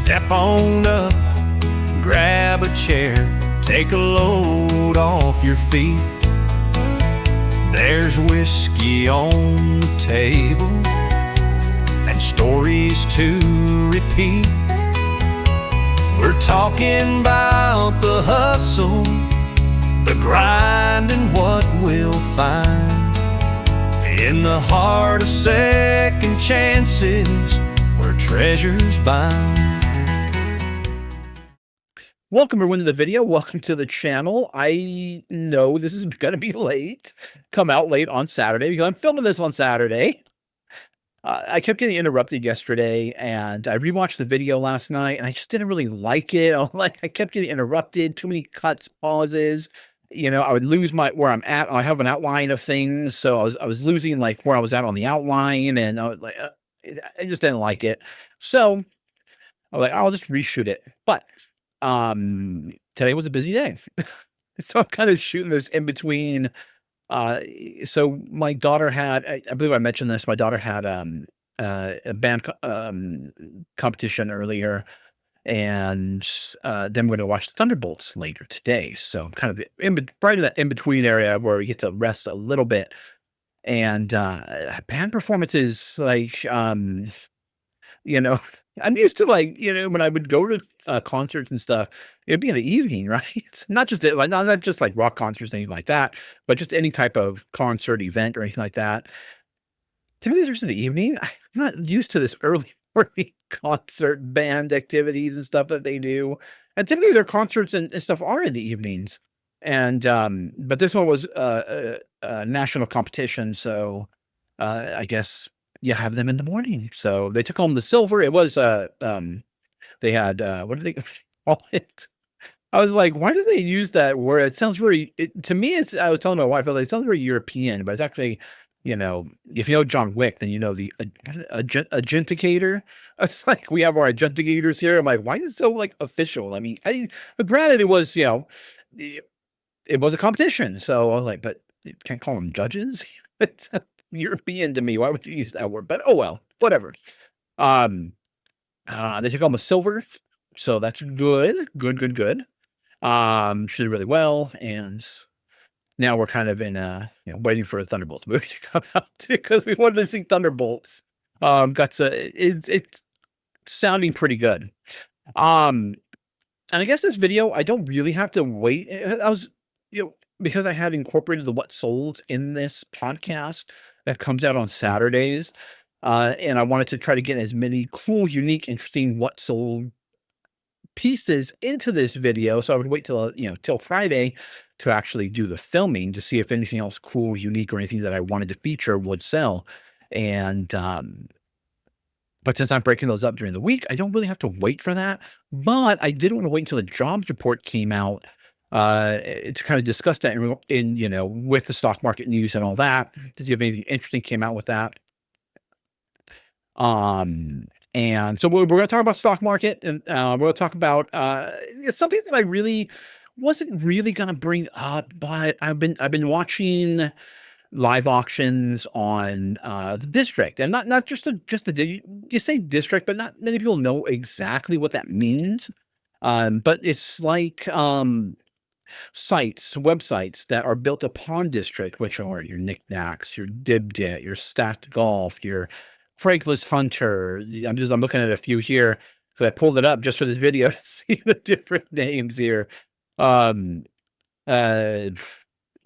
Step on up, grab a chair, take a load off your feet. There's whiskey on the table and stories to repeat. We're talking about the hustle, the grind, and what we'll find in the heart of second chances where treasures bind. Welcome everyone to the video. Welcome to the channel. I know this is going to be late, come out late on Saturday because I'm filming this on Saturday. I kept getting interrupted yesterday and I rewatched the video last night and I just didn't really like it. I kept getting interrupted, too many cuts, pauses. You know, I would lose where I'm at. I have an outline of things. So I was losing like where I was at on the outline, and I was like, I just didn't like it. So I was like, I'll just reshoot it. But today was a busy day. So I'm kind of shooting this in between. So my daughter had, I believe I mentioned this, my daughter had a band competition earlier, and then we're going to watch the Thunderbolts later today. So kind of right in that in-between area where we get to rest a little bit. And band performances, like, you know, I'm used to, like, you know, when I would go to concerts and stuff, it'd be in the evening, right? It's not just like not just like rock concerts, anything like that, but just any type of concert event or anything like that. Typically, there's in the evening. I'm not used to this early morning concert band activities and stuff that they do. And typically, their concerts and stuff are in the evenings. And but this one was a national competition, so I guess you have them in the morning. So they took home the silver. It was they had what do they call it? I was like, why do they use that word? It sounds very, to me, I was telling my wife, it sounds very European, but it's actually, you know, if you know John Wick, then you know the agenticator. It's like, we have our agenticators here. I'm like, why is it so like official? I mean, but granted, it was, you know, it was a competition. So I was like, but you can't call them judges. It's European to me. Why would you use that word? But oh well, whatever. They took home a silver, so that's good. Good. She did really well, and now we're kind of in you know, waiting for a Thunderbolts movie to come out because we wanted to see Thunderbolts. It's sounding pretty good. And I guess this video, I don't really have to wait. I was, you know, because I had incorporated the What Sold in this podcast that comes out on Saturdays. And I wanted to try to get as many cool, unique, interesting What Sold pieces into this video. So I would wait till, you know, till Friday to actually do the filming to see if anything else cool, unique, or anything that I wanted to feature would sell. And, but since I'm breaking those up during the week, I don't really have to wait for that. But I did want to wait until the jobs report came out to kind of discuss that in, you know, with the stock market news and all that, to see if anything interesting came out with that. And so we're going to talk about stock market, and we're going to talk about it's something that I really wasn't really going to bring up, but I've been watching live auctions on the district, and not just the you say district, but not many people know exactly what that means. But it's like websites that are built upon district, which are your Knickknacks, your Dibdit, your Stacked Golf, your Craigslist Hunter. I'm looking at a few here because I pulled it up just for this video to see the different names here. Overgrown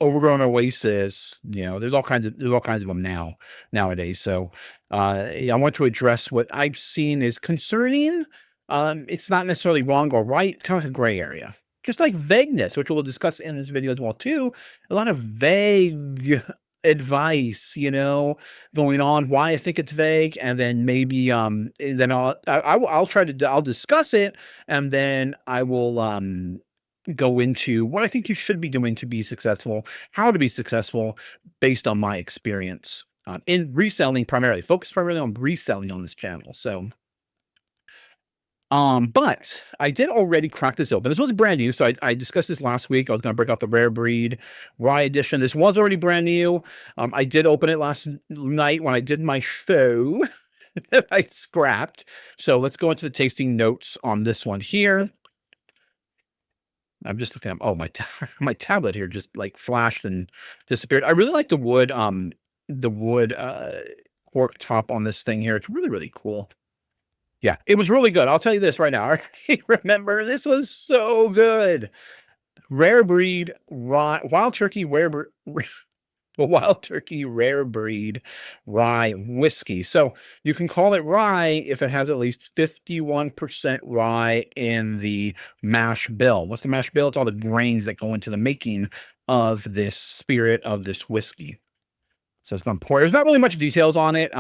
Oasis, you know, there's all kinds of them nowadays. So I want to address what I've seen is concerning. It's not necessarily wrong or right, kind of a gray area. Just like vagueness, which we'll discuss in this video as well too. A lot of vague advice, you know, going on, why I think it's vague, and then maybe then I'll discuss it, and then I will go into what I think you should be doing to be successful, how to be successful based on my experience in reselling, focus primarily on reselling on this channel. So but I did already crack this open. This wasn't brand new, so I discussed this last week. I was going to break out the Rare Breed Rye Edition. This was already brand new. I did open it last night when I did my show. that I scrapped. So let's go into the tasting notes on this one here. I'm just looking at, oh, my tablet here just like flashed and disappeared. I really like the wood cork top on this thing here. It's really, really cool. Yeah, it was really good. I'll tell you this right now. I remember this was so good. Rare breed rye, wild turkey wild turkey rare breed rye whiskey. So you can call it rye if it has at least 51% rye in the mash bill. What's the mash bill? It's all the grains that go into the making of this spirit of this whiskey. So it's going to pour. There's not really much details on it.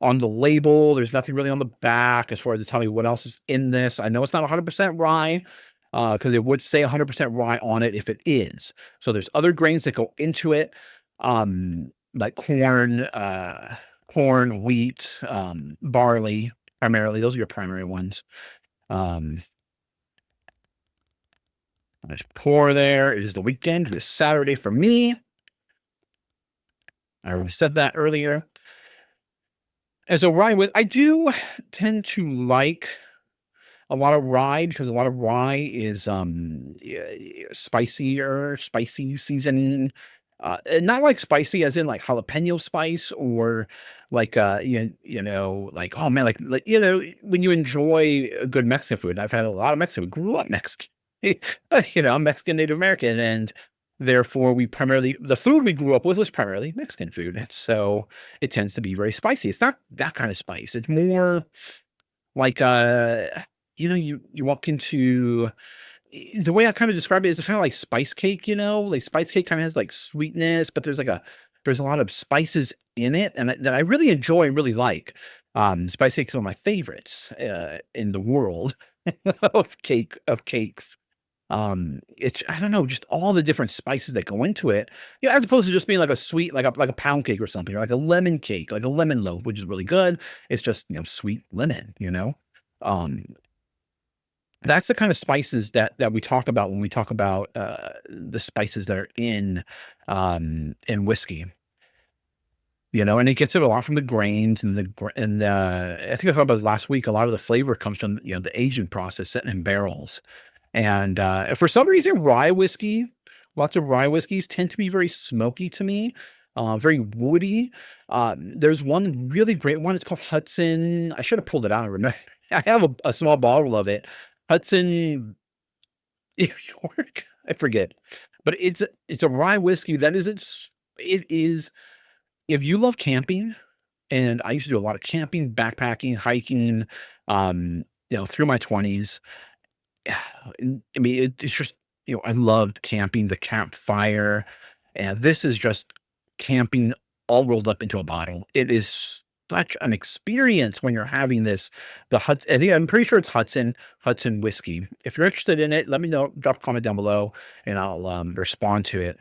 On the label, there's nothing really on the back as far as to tell me what else is in this. I know it's not 100% rye because it would say 100% rye on it if it is. So there's other grains that go into it, like corn, wheat, barley, primarily. Those are your primary ones. I just pour there. It is the weekend. It is Saturday for me. I already said that earlier. As a rye I do tend to like a lot of rye because a lot of rye is spicy seasoning. Not like spicy as in like jalapeno spice or like like, oh man, like when you enjoy a good Mexican food. I've had a lot of Mexican. We grew up Mexican. I'm Mexican Native American, and therefore the food we grew up with was primarily Mexican food. And so it tends to be very spicy. It's not that kind of spice. It's more like you walk into, the way I kind of describe it is kind of like spice cake, like spice cake kind of has like sweetness, but there's a lot of spices in it, and that I really enjoy and really like. Spice cake is one of my favorites in the world of cakes. It's, I don't know, just all the different spices that go into it, as opposed to just being like a sweet, like a pound cake or something, or like a lemon cake, like a lemon loaf, which is really good. It's just, sweet lemon, um, that's the kind of spices that we talk about when we talk about the spices that are in whiskey. And it gets it a lot from the grains and I think I talked about this last week. A lot of the flavor comes from the aging process, sitting in barrels. And for some reason, lots of rye whiskeys tend to be very smoky to me, very woody. There's one really great one. It's called Hudson. I should have pulled it out. I remember. I have a small bottle of it. Hudson, New York. I forget, but it's a rye whiskey that it is. If you love camping, and I used to do a lot of camping, backpacking, hiking, through my 20s. I mean, it's just, I loved camping, the campfire, and this is just camping all rolled up into a bottle. It is such an experience when you're having this. I'm pretty sure it's Hudson whiskey. If you're interested in it, let me know. Drop a comment down below, and I'll respond to it.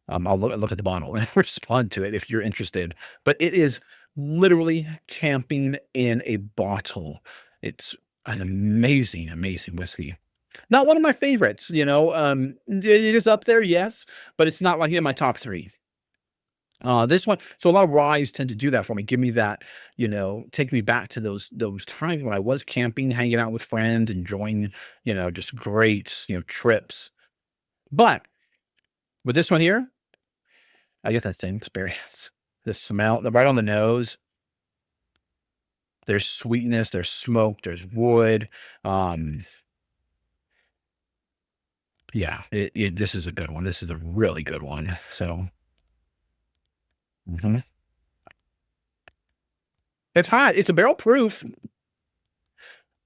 I'll look at the bottle and respond to it if you're interested. But it is literally camping in a bottle. It's an amazing, amazing whiskey. Not one of my favorites, it is up there, yes, but it's not like in my top 3. This one, so a lot of ryes tend to do that for me. Give me that, take me back to those times when I was camping, hanging out with friends, enjoying, just great, trips. But with this one here, I get that same experience. The smell, right on the nose. There's sweetness, there's smoke, there's wood. Yeah, this is a good one. This is a really good one. So, mhm. It's hot. It's a barrel proof.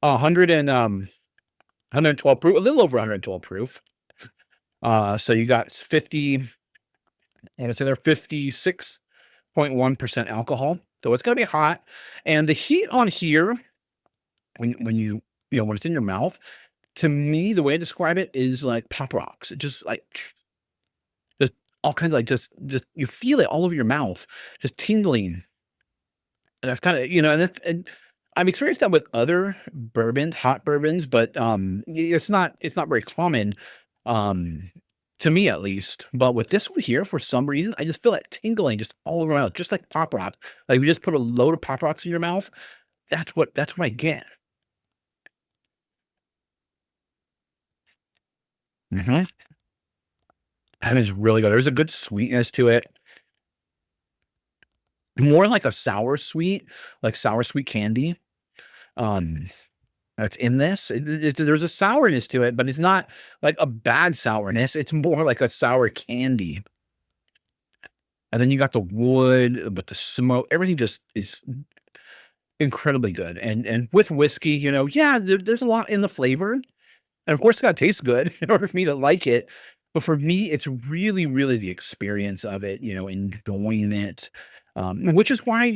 112 proof, a little over 112 proof. So you got 50, and it's in there 56.1% alcohol. So it's gonna be hot. And the heat on here, when when it's in your mouth, to me, the way I describe it is like pop rocks. It just like just all kinds of like just you feel it all over your mouth, just tingling. And that's kind of, and I've experienced that with other hot bourbons, but it's not very common. Um to me at least. But with this one here, for some reason, I just feel that tingling just all around, just like Pop Rocks. Like if you just put a load of Pop Rocks in your mouth, that's what I get. Mhm. That is really good. There's a good sweetness to it. More like a sour sweet, like sour sweet candy. Um, that's in this. There's a sourness to it, but it's not like a bad sourness. It's more like a sour candy. And then you got the wood, but the smoke, everything just is incredibly good. And with whiskey, yeah, there's a lot in the flavor. And of course, it's got to taste good in order for me to like it. But for me, it's really, really the experience of it, enjoying it. Which is why,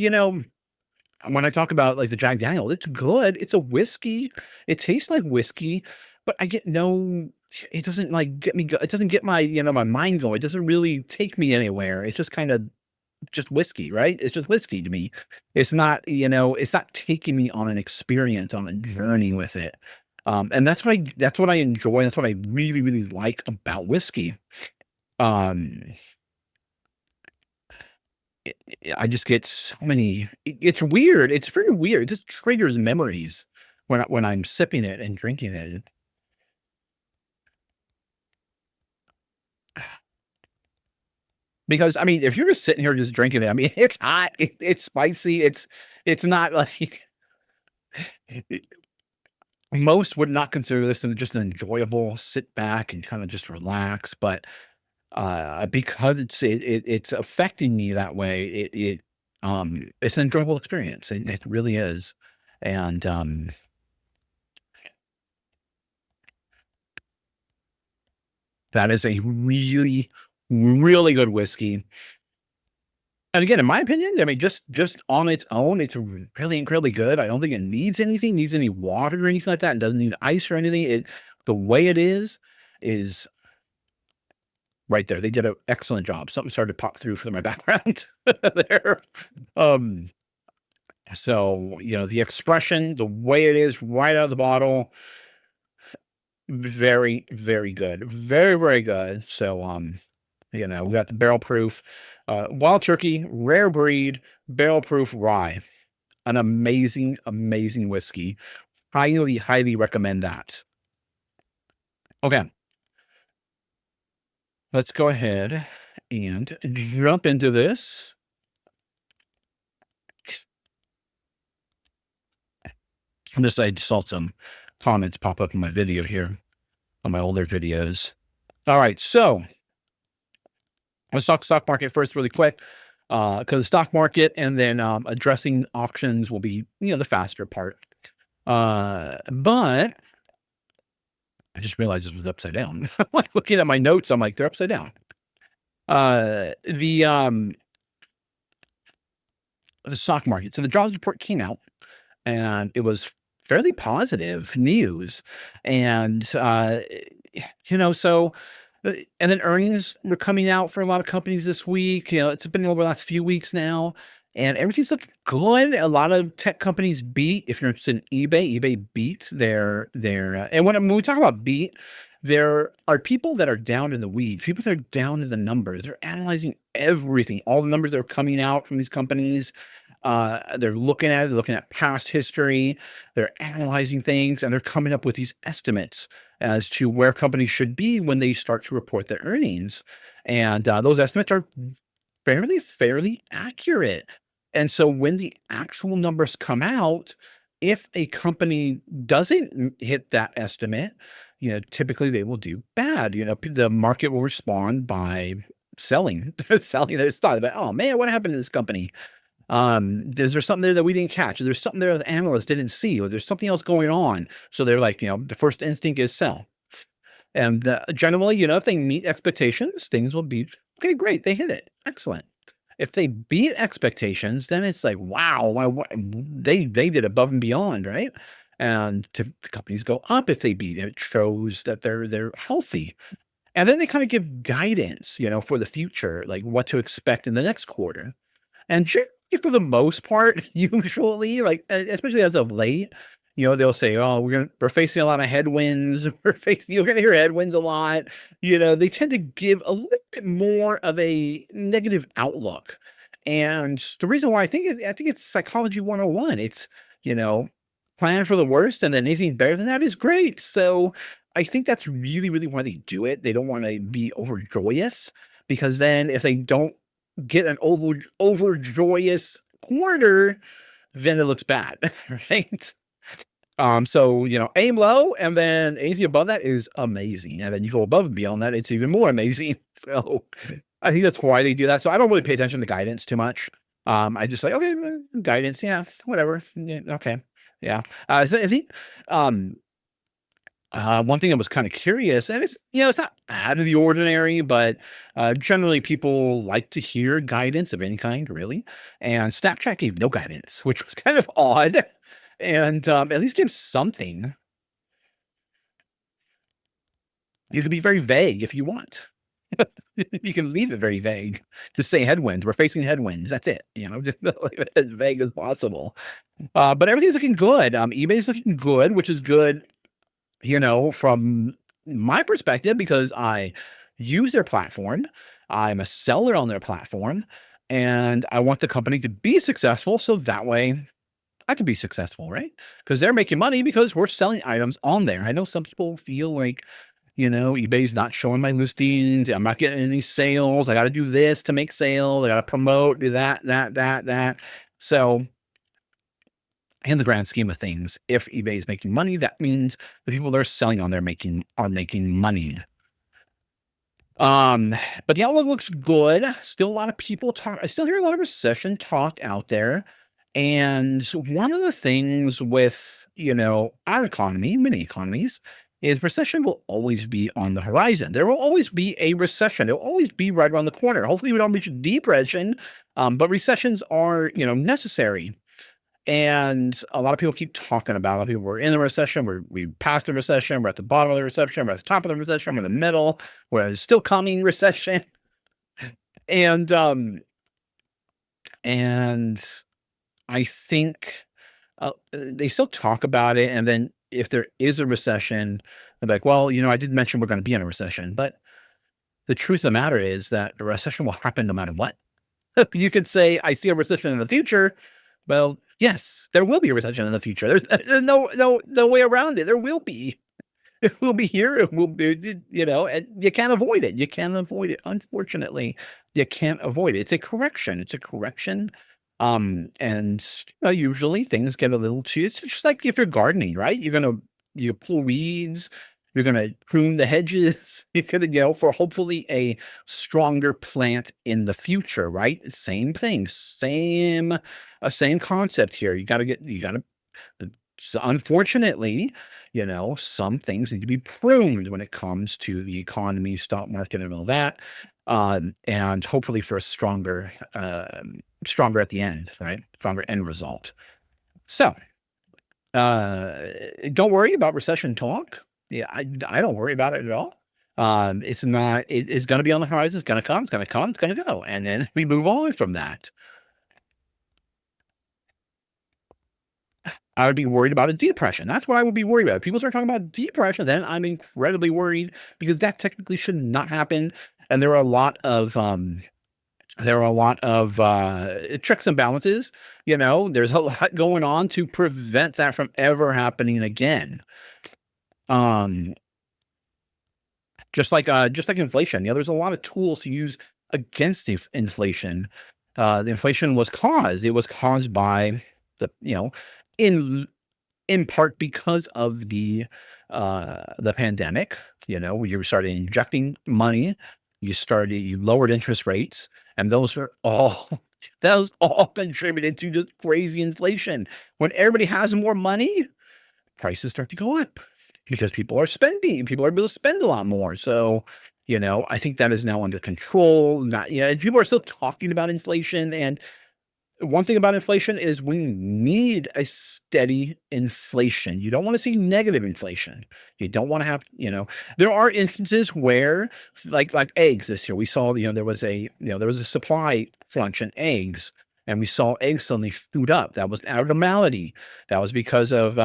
when I talk about like the Jack Daniel, it's good. It's a whiskey. It tastes like whiskey, but I get no, it doesn't like get me, it doesn't get my, my mind going. It doesn't really take me anywhere. It's just kind of just whiskey, right? It's just whiskey to me. It's not, it's not taking me on an experience, on a journey with it. And that's what I enjoy. That's what I really, really like about whiskey. Um, I just get so many. It's weird. It's very weird. It just triggers memories when I'm sipping it and drinking it. Because I mean, if you're just sitting here just drinking it, I mean, it's hot. It's spicy. It's not like most would not consider this just an enjoyable sit back and kind of just relax. But because it's affecting me that way, it's an enjoyable experience. It really is. And that is a really, really good whiskey. And again, in my opinion, I mean, just on its own, it's really incredibly good. I don't think it needs any water or anything like that. It doesn't need ice or anything. The way it is right there. They did an excellent job. Something started to pop through for my background there. Um, so the expression, the way it is right out of the bottle, very, very good. Very, very good. So we got the barrel proof, wild turkey, rare breed, barrel proof rye. An amazing, amazing whiskey. Highly, highly recommend that. Okay. Let's go ahead and jump into this. And this, I saw some comments pop up in my video here on my older videos. All right. So let's talk stock market first really quick. Because the stock market and then addressing auctions will be, the faster part. But I just realized this was upside down. Like looking at my notes, I'm like, they're upside down. The stock market. So the jobs report came out and it was fairly positive news. And, so, and then earnings were coming out for a lot of companies this week. It's been over the last few weeks now. And everything's looking good. A lot of tech companies beat. If you're interested in eBay beat and when we talk about beat, there are people that are down in the weeds, people that are down in the numbers. They're analyzing everything, all the numbers that are coming out from these companies. They're looking at past history. They're analyzing things, and they're coming up with these estimates as to where companies should be when they start to report their earnings. And those estimates are fairly accurate. And so when the actual numbers come out, if a company doesn't hit that estimate, typically they will do bad. The market will respond by selling their stock. But, oh man, what happened to this company? Is there something there that we didn't catch? Is there something there that the analysts didn't see? Or there's something else going on? So they're like, the first instinct is sell. And generally, if they meet expectations, things will be okay. Great, they hit it. Excellent. If they beat expectations, then it's like, wow, they did above and beyond, right? And the companies go up if they beat. It shows that they're healthy. And then they kind of give guidance, for the future, like what to expect in the next quarter. And for the most part, usually, like especially as of late, They'll say, "Oh, we're facing a lot of headwinds. You're going to hear headwinds a lot." They tend to give a little bit more of a negative outlook. And the reason why I think it's psychology 101. It's, you know, plan for the worst and then anything better than that is great. So I think that's really, really why they do it. They don't want to be overjoyous, because then if they don't get an overjoyous quarter, then it looks bad, right? So, aim low, and then anything above that is amazing. And then you go above and beyond that, it's even more amazing. So I think that's why they do that. So I don't really pay attention to guidance too much. I just like, okay, guidance, yeah, whatever. Yeah, okay. Yeah. So I think one thing I was kind of curious, and it's not out of the ordinary, but generally people like to hear guidance of any kind, really. And Snapchat gave no guidance, which was kind of odd. And at least give something. You can be very vague if you want. You can leave it very vague. Just say headwinds. We're facing headwinds. That's it. Just leave it as vague as possible. But everything's looking good. eBay's looking good, which is good, from my perspective, because I use their platform. I'm a seller on their platform, and I want the company to be successful, so that way I can be successful, right? Because they're making money because we're selling items on there. I know some people feel like, eBay's not showing my listings. I'm not getting any sales. I got to do this to make sales. I got to promote, do that. So in the grand scheme of things, if eBay is making money, that means the people they're selling on there are making money. But the outlook looks good. Still a lot of people talk. I still hear a lot of recession talk out there. And one of the things with, our economy, many economies, is recession will always be on the horizon. There will always be a recession. It'll always be right around the corner. Hopefully we don't reach a depression, but recessions are, necessary. And a lot of people keep talking about, a lot of people, we're in a recession, we passed the recession, we're at the bottom of the recession, we're at the top of the recession, we're in the middle, we're still coming recession. And I think they still talk about it. And then if there is a recession, they're like, well, I did mention we're going to be in a recession, but the truth of the matter is that a recession will happen no matter what. You could say, I see a recession in the future. Well, yes, there will be a recession in the future. There's no way around it. There will be. It will be here. It will be, and you can't avoid it. You can't avoid it. Unfortunately, you can't avoid it. It's a correction. And usually things get a little too, it's just like if you're gardening, right? You pull weeds, you're going to prune the hedges, you're going to, for hopefully a stronger plant in the future, right? Same thing, same concept here. So unfortunately, some things need to be pruned when it comes to the economy, stock market, and all that. And hopefully for a stronger at the end, right? Stronger end result. So, don't worry about recession talk. Yeah, I don't worry about it at all. It's not, it is going to be on the horizon. It's going to come, it's going to go. And then we move on from that. I would be worried about a depression. That's what I would be worried about. If people start talking about depression, then I'm incredibly worried, because that technically should not happen. And there are a lot of checks and balances. There's a lot going on to prevent that from ever happening again. Just like inflation. There's a lot of tools to use against inflation. The inflation was caused by the, in part because of the pandemic. You started injecting money, you lowered interest rates, and those all contributed to just crazy inflation. When everybody has more money, prices start to go up because people are able to spend a lot more. So, I think that is now under control. People are still talking about inflation. And one thing about inflation is we need a steady inflation. You don't want to see negative inflation. You don't want to have, there are instances where like eggs this year, we saw, there was a supply crunch in eggs. and we saw eggs suddenly shoot up. That was an abnormality. That was because of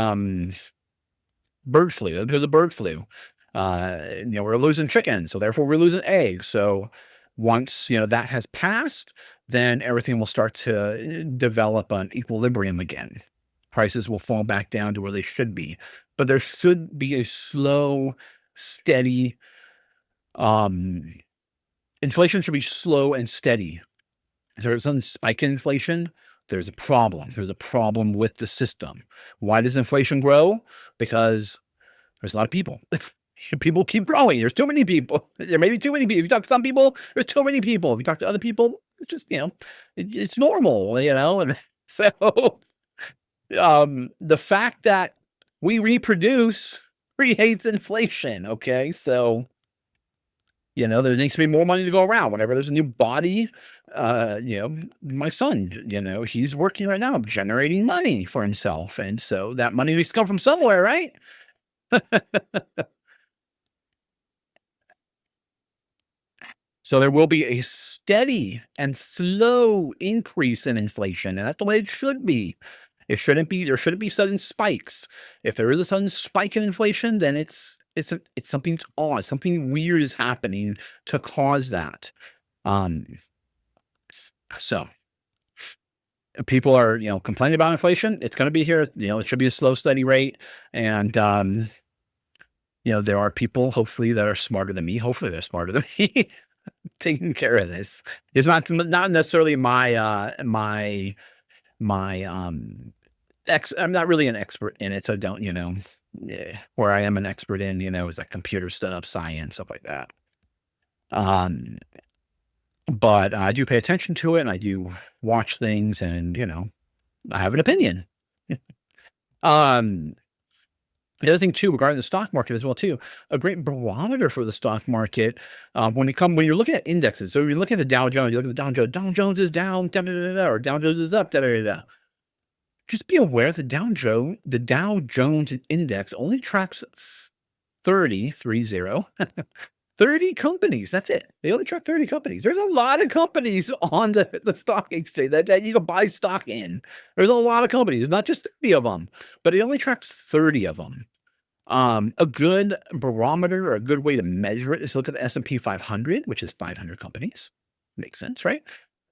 bird flu. Because of bird flu. We're losing chickens, so therefore we're losing eggs. So once that has passed, then everything will start to develop an equilibrium again. Prices will fall back down to where they should be. But there should be a slow, steady, um, inflation should be slow and steady. If there's a spike in inflation, there's a problem. There's a problem with the system. Why does inflation grow? Because there's a lot of people. People keep growing. There's too many people. There may be too many people. If you talk to some people, there's too many people. If you talk to other people, it's just, it's normal, And so, the fact that we reproduce creates inflation. Okay. So, there needs to be more money to go around. Whenever there's a new body, my son, he's working right now, generating money for himself. And so that money needs to come from somewhere, right? So there will be a steady and slow increase in inflation, and that's the way it should be. There shouldn't be sudden spikes. If there is a sudden spike in inflation, then it's something's odd. Something weird is happening to cause that. Um, so people are, complaining about inflation. It's going to be here. It should be a slow, steady rate. And, there are people, hopefully, that are smarter than me. Hopefully they're smarter than me taking care of this. It's not necessarily I'm not really an expert in it. So don't, where I am an expert in, is like computer stuff, science, stuff like that. But I do pay attention to it and I do watch things and, I have an opinion. The other thing too, regarding the stock market as well too, a great barometer for the stock market, when you're looking at indexes. So you look at the Dow Jones, you look at the Dow Jones is down, da, da, da, da, or Dow Jones is up, da, da, da, da. Just be aware the Dow Jones index only tracks 30 companies. That's it. They only track 30 companies. There's a lot of companies on the stock exchange that you can buy stock in. There's a lot of companies, not just 30 of them, but it only tracks 30 of them. A good barometer or a good way to measure it is to look at the S&P 500, which is 500 companies. Makes sense, right?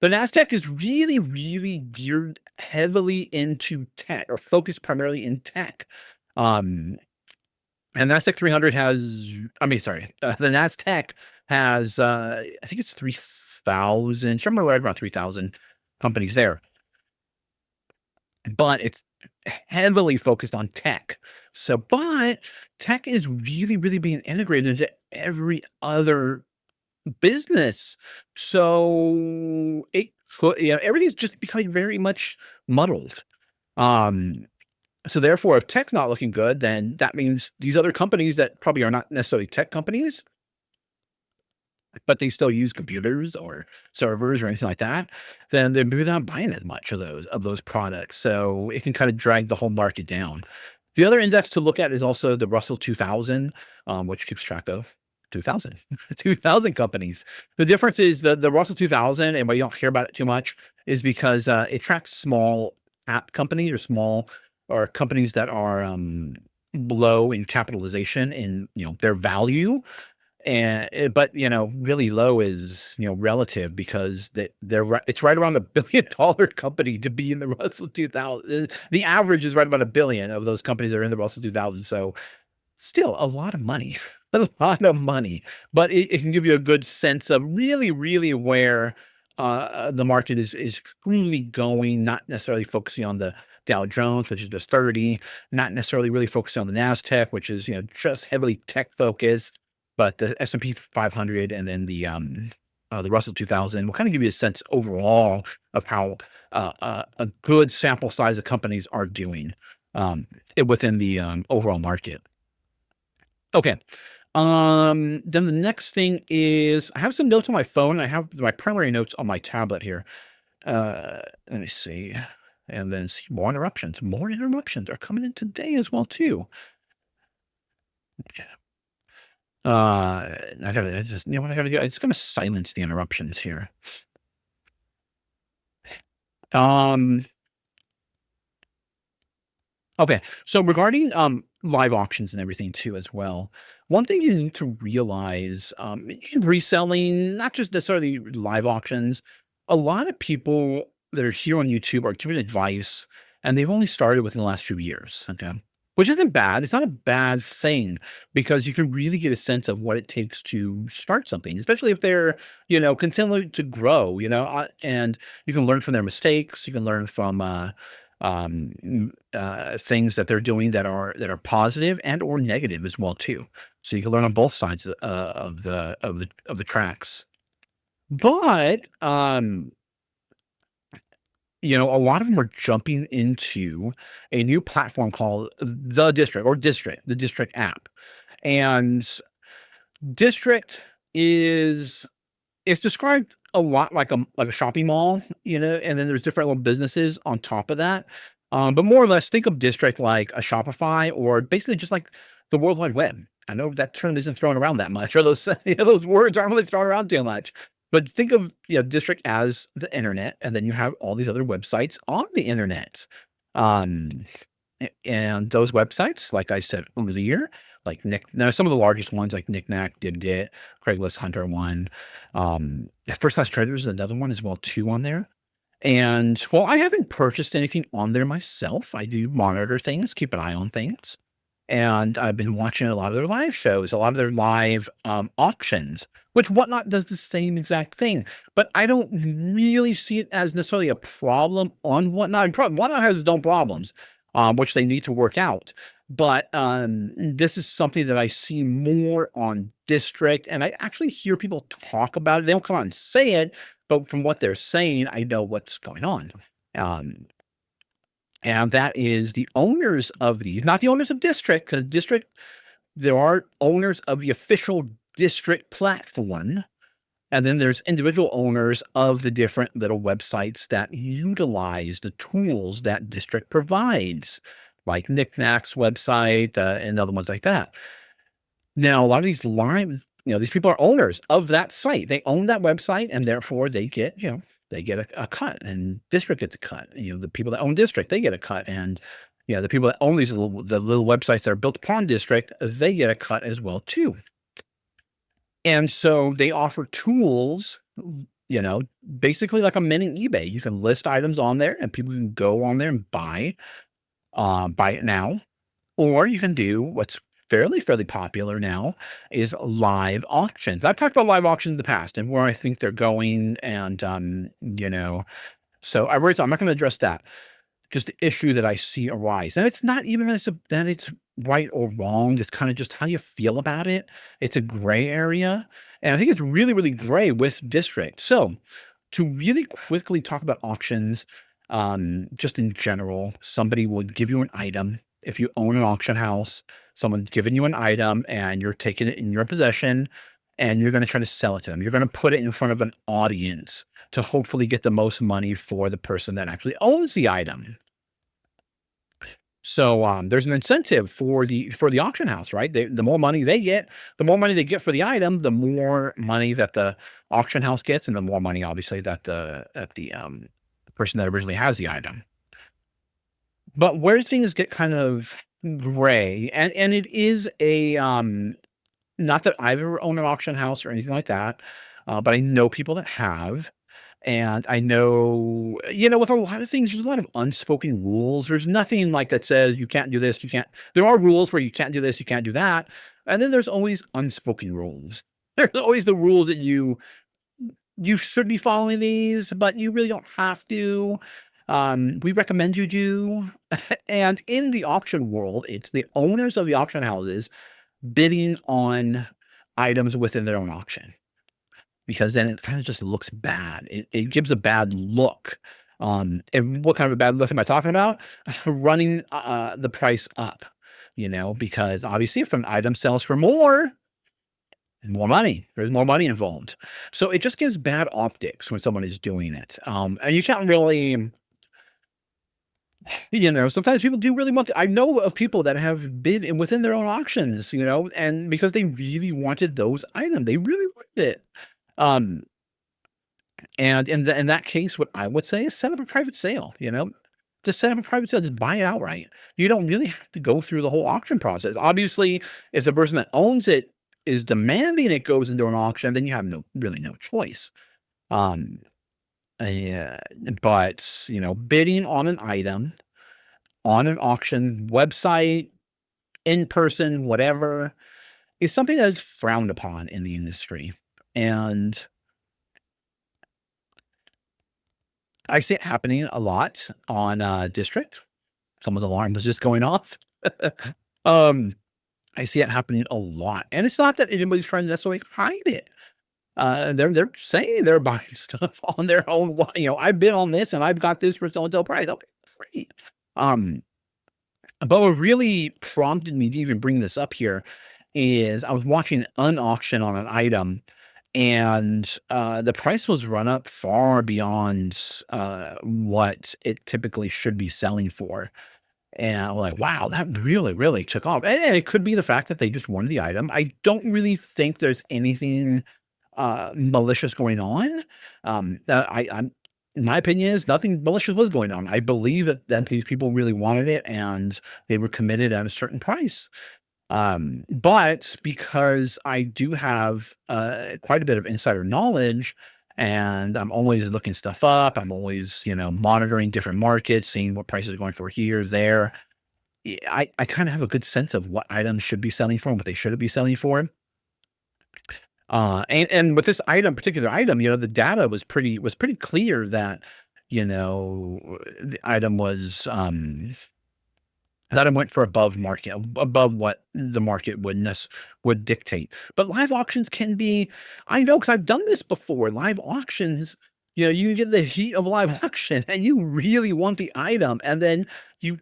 The NASDAQ is really, really geared heavily into tech or focused primarily in tech. And NASDAQ 300 the NASDAQ has, I think it's 3,000, somewhere right around 3,000 companies there. But it's heavily focused on tech. But tech is really, really being integrated into every other business. So everything's just becoming very much muddled. So therefore, if tech's not looking good, then that means these other companies that probably are not necessarily tech companies, but they still use computers or servers or anything like that, then they're maybe not buying as much of those products. So it can kind of drag the whole market down. The other index to look at is also the Russell 2000, which keeps track of 2000 companies. The difference is the Russell 2000, and why you don't hear about it too much, is because it tracks small app companies or companies that are low in capitalization in their value. And but really low is relative because it's right around $1 billion company to be in the Russell 2000. The average is right about $1 billion of those companies that are in the Russell 2000. So still a lot of money, a lot of money, but it can give you a good sense of really, really where the market is truly going, not necessarily focusing on the Dow Jones, which is just 30, not necessarily really focusing on the NASDAQ, which is, just heavily tech focused, but the S&P 500 and then the Russell 2000 will kind of give you a sense overall of how a good sample size of companies are doing within the overall market. Okay. Then the next thing is I have some notes on my phone. I have my primary notes on my tablet here. Let me see. And then see more interruptions. More interruptions are coming in today as well, too. I gotta just, what I gotta do? It's gonna silence the interruptions here. Um, okay. So regarding live auctions and everything too as well, one thing you need to realize in reselling, not just necessarily live auctions, a lot of people that are here on YouTube are giving advice and they've only started within the last few years. Okay. Which isn't bad. It's not a bad thing because you can really get a sense of what it takes to start something, especially if they're, continuing to grow, and you can learn from their mistakes. You can learn from, things that they're doing that are positive and or negative as well too. So you can learn on both sides of the tracks. But a lot of them are jumping into a new platform called the District app, and District is it's described a lot like a shopping mall, and then there's different little businesses on top of that. But more or less, think of District like a Shopify or basically just like the World Wide Web. I know that term isn't thrown around that much, or those those words aren't really thrown around too much. But think of District as the internet, and then you have all these other websites on the internet. Um, and those websites, like I said earlier, like now some of the largest ones like Knick-Knack, Did, Craigslist, Hunter one. First Class Traders is another one as well too on there. And well, I haven't purchased anything on there myself. I do monitor things, keep an eye on things. And I've been watching a lot of their live shows, a lot of their live auctions, which Whatnot does the same exact thing. But I don't really see it as necessarily a problem on Whatnot. Whatnot has its own problems, which they need to work out. But this is something that I see more on District, and I actually hear people talk about it. They don't come out and say it, but from what they're saying, I know what's going on. Um, and that is the owners of these, not the owners of District, because District, there are owners of the official District platform. And then there's individual owners of the different little websites that utilize the tools that District provides, like Knick-Knack's website and other ones like that. Now, a lot of these these people are owners of that site. They own that website, and therefore they get, they get a cut, and District gets a cut. The people that own District, they get a cut, and the people that own the little websites that are built upon District, they get a cut as well too. And so they offer tools, basically like a mini eBay. You can list items on there, and people can go on there and buy it now, or you can do what's fairly popular now is live auctions. I've talked about live auctions in the past and where I think they're going. And, so I'm not going to address that. Just the issue that I see arise. And it's not even that it's right or wrong. It's kind of just how you feel about it. It's a gray area. And I think it's really gray with District. So to really quickly talk about auctions, just in general, somebody would give you an item. If you own an auction house, someone's giving you an item and you're taking it in your possession and you're going to try to sell it to them. You're going to put it in front of an audience to hopefully get the most money for the person that actually owns the item. So there's an incentive for the auction house, right? The more money they get, for the item, the more money that the auction house gets, and the more money, obviously, that the person that originally has the item. But where things get kind of gray, and it is a not that I've ever owned an auction house or anything like that, but I know people that have. And I know, with a lot of things, there's a lot of unspoken rules. There's nothing like that says you can't do this, you can't. There are rules where you can't do this, you can't do that. And then there's always unspoken rules. There's always the rules that you should be following these, but you really don't have to. We recommend you do. And in the auction world, it's the owners of the auction houses bidding on items within their own auction, because then it kind of just looks bad. It gives a bad look. And what kind of a bad look am I talking about? Running the price up, because obviously if an item sells for more money, there's more money involved. So it just gives bad optics when someone is doing it. And you can't really, sometimes people do really want to. I know of people that have bid within their own auctions, and because they really wanted those items, they really wanted it. And in that case, what I would say is set up a private sale, just set up a private sale, just buy it outright. You don't really have to go through the whole auction process. Obviously, if the person that owns it is demanding it goes into an auction, then you have really no choice. Um, yeah, but bidding on an item on an auction website, in person, whatever, is something that is frowned upon in the industry. And I see it happening a lot on District. Someone's alarm was just going off. um, I see it happening a lot. And it's not that anybody's trying to necessarily hide it. They're saying they're buying stuff on their own. I've been on this and I've got this for so-and-so price. Okay, great. But what really prompted me to even bring this up here is I was watching an auction on an item, and the price was run up far beyond what it typically should be selling for. And I'm like, wow, that really, really took off. And it could be the fact that they just wanted the item. I don't really think there's anything malicious going on. I'm in my opinion, is nothing malicious was going on. I believe that these people really wanted it and they were committed at a certain price. But because I do have quite a bit of insider knowledge and I'm always looking stuff up, I'm always, monitoring different markets, seeing what prices are going for here, there. I kind of have a good sense of what items should be selling for and what they shouldn't be selling for. And with this particular item, the data was pretty clear that, the item was, that I went for above market, above what the market would dictate. But live auctions can be, I know because I've done this before. Live auctions, you get the heat of live auction and you really want the item. And then you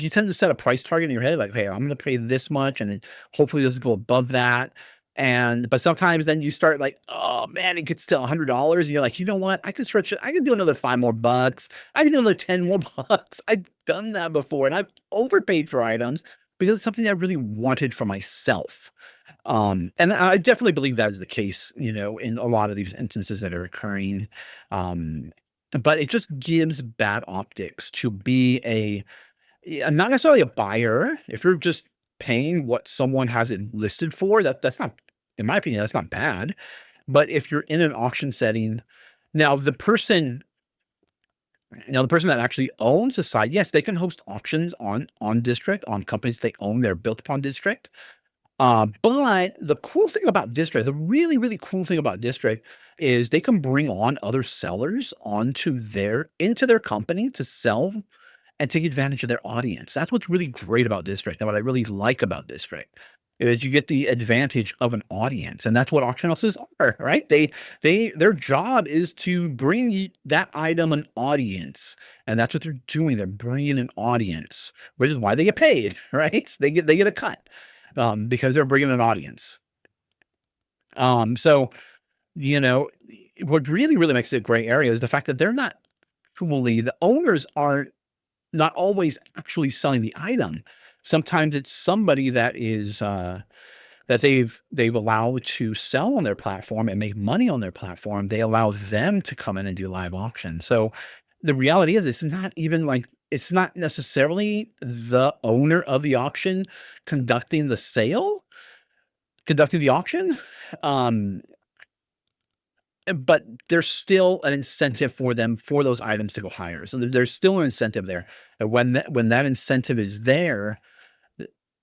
tend to set a price target in your head, like, hey, I'm going to pay this much. And then hopefully it doesn't go above that. But sometimes then you start like, oh man, it gets to $100. And you're like, you know what? I can stretch it. I can do another $5 more. I can do another 10 more bucks. I've done that before and I've overpaid for items because it's something I really wanted for myself. And I definitely believe that is the case, in a lot of these instances that are occurring. But it just gives bad optics to be not necessarily a buyer. If you're just paying what someone has it listed for, that's not, in my opinion, that's not bad. But if you're in an auction setting, now the person that actually owns the site, yes, they can host auctions on District, on companies they own, they're built upon District. But the cool thing about District, the really, really cool thing about District is they can bring on other sellers into their company to sell and take advantage of their audience. That's what's really great about District, and what I really like about District is you get the advantage of an audience, and that's what auction houses are, right? Their job is to bring that item an audience, and that's what they're doing. They're bringing an audience, which is why they get paid, right? They get a cut because they're bringing an audience. So what really, really makes it a great area is the fact that they're not the owners are not always actually selling the item. Sometimes it's somebody that is that they've allowed to sell on their platform and make money on their platform. They allow them to come in and do live auctions. So the reality is it's not necessarily the owner of the auction conducting the auction. But there's still an incentive for those items to go higher. So there's still an incentive there. And when that incentive is there,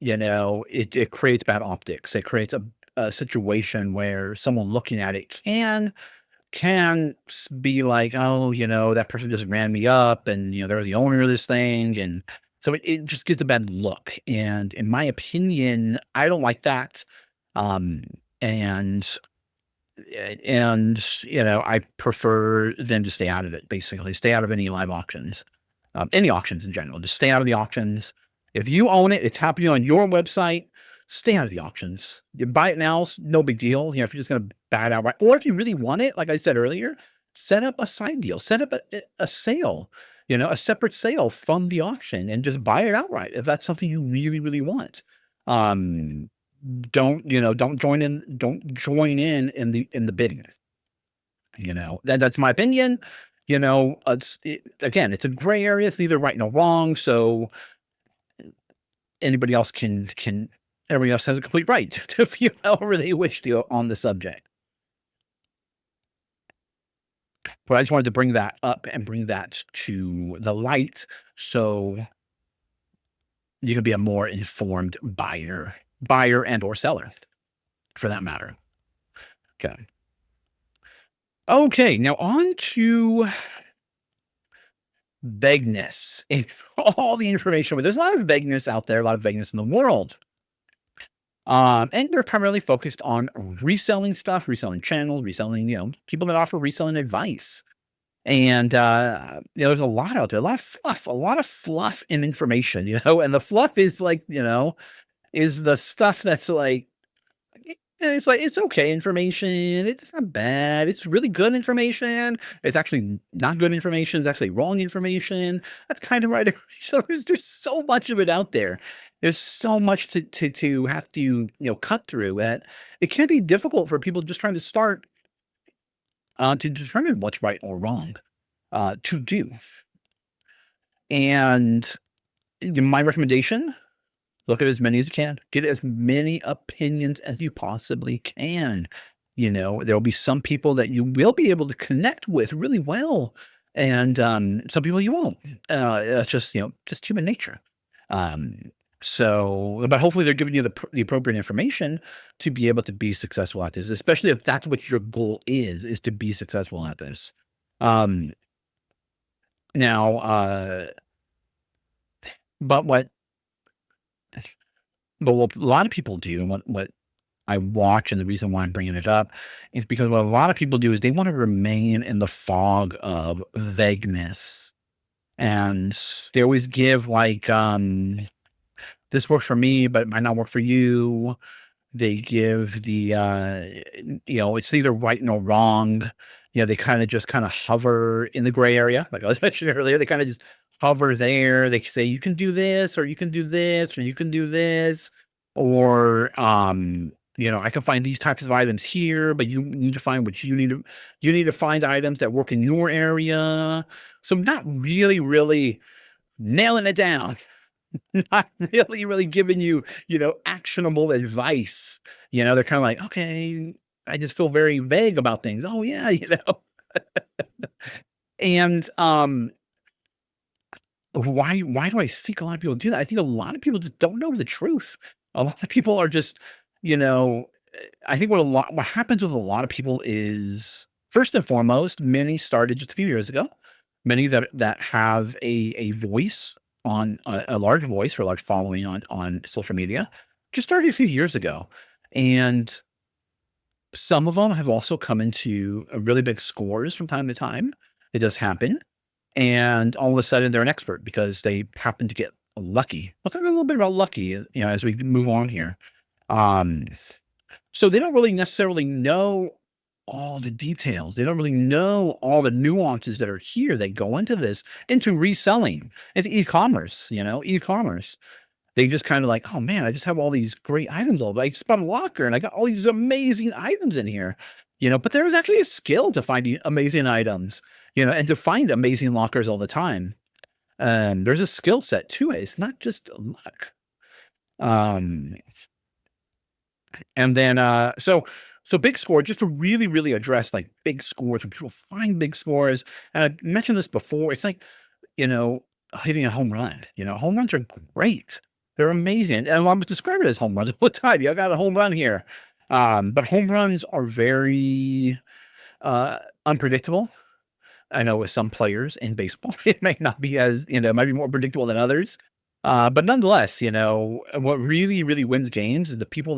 it creates bad optics. It creates a situation where someone looking at it can be like, oh, that person just ran me up and, they're the owner of this thing. And so it just gives a bad look. And in my opinion, I don't like that. I prefer them to stay out of it, basically. Stay out of any live auctions, any auctions in general. Just stay out of the auctions. If you own it, it's happening on your website, stay out of the auctions. You buy it now, no big deal. If you're just going to buy it outright, or if you really want it, like I said earlier, set up a side deal, set up a sale, a separate sale from the auction and just buy it outright if that's something you really, really want. Don't join in in the bidding. That's my opinion. Again, it's a gray area. It's neither right nor wrong. So anybody else everybody else has a complete right to feel however they wish to on the subject. But I just wanted to bring that up and bring that to the light so you can be a more informed buyer and or seller for that matter. Okay. Okay, now on to vagueness. All the information, there's a lot of vagueness out there, a lot of vagueness in the world. And they're primarily focused on reselling stuff, reselling channels, reselling, people that offer reselling advice. And there's a lot out there, a lot of fluff and information, and the fluff is like, is the stuff that's like, it's like, it's okay information. It's not bad. It's really good information. It's actually not good information. It's actually wrong information. That's kind of right. So there's so much of it out there. There's so much to have to, cut through that it can be difficult for people just trying to start to determine what's right or wrong to do. And my recommendation, look at as many as you can. Get as many opinions as you possibly can. There'll be some people that you will be able to connect with really well, and some people you won't. It's just human nature. But hopefully they're giving you the appropriate information to be able to be successful at this, especially if that's what your goal is to be successful at this. But what a lot of people do, and what I watch, and the reason why I'm bringing it up is because what a lot of people do is they want to remain in the fog of vagueness, and they always give like, this works for me, but it might not work for you. They give the, it's neither right nor wrong. They kind of hover in the gray area. Like I was mentioning earlier, they kind of just hover there. They say, you can do this, or you can do this, or you can do this. Or, I can find these types of items here, but you need to find what you need to find items that work in your area. So I'm not really nailing it down. Not really giving you, actionable advice. They're kind of like, okay, I just feel very vague about things. Oh yeah, and why do I think a lot of people do that? I think a lot of people just don't know the truth. A lot of people are just, I think what happens with a lot of people is, first and foremost, many started just a few years ago. Many that have a voice on a large voice or a large following on social media just started a few years ago. And some of them have also come into really big scores from time to time. It does happen. And all of a sudden they're an expert because they happen to get lucky. We'll talk a little bit about lucky, as we move on here. So they don't really necessarily know all the details. They don't really know all the nuances that are here that go into reselling, into e-commerce, e-commerce. They just kind of like, oh man, I just have all these great items. I just bought a locker and I got all these amazing items in here, but there is actually a skill to finding amazing items, and to find amazing lockers all the time. There's a skill set to it. It's not just luck. And then, so big score, just to really address like big scores, when people find big scores, and I mentioned this before, it's like, hitting a home run. Home runs are great. They're amazing. And I'm describing it as home runs all the time. I got a home run here. But home runs are very unpredictable. I know with some players in baseball, it may not be as, it might be more predictable than others. But nonetheless, what really wins games is the teams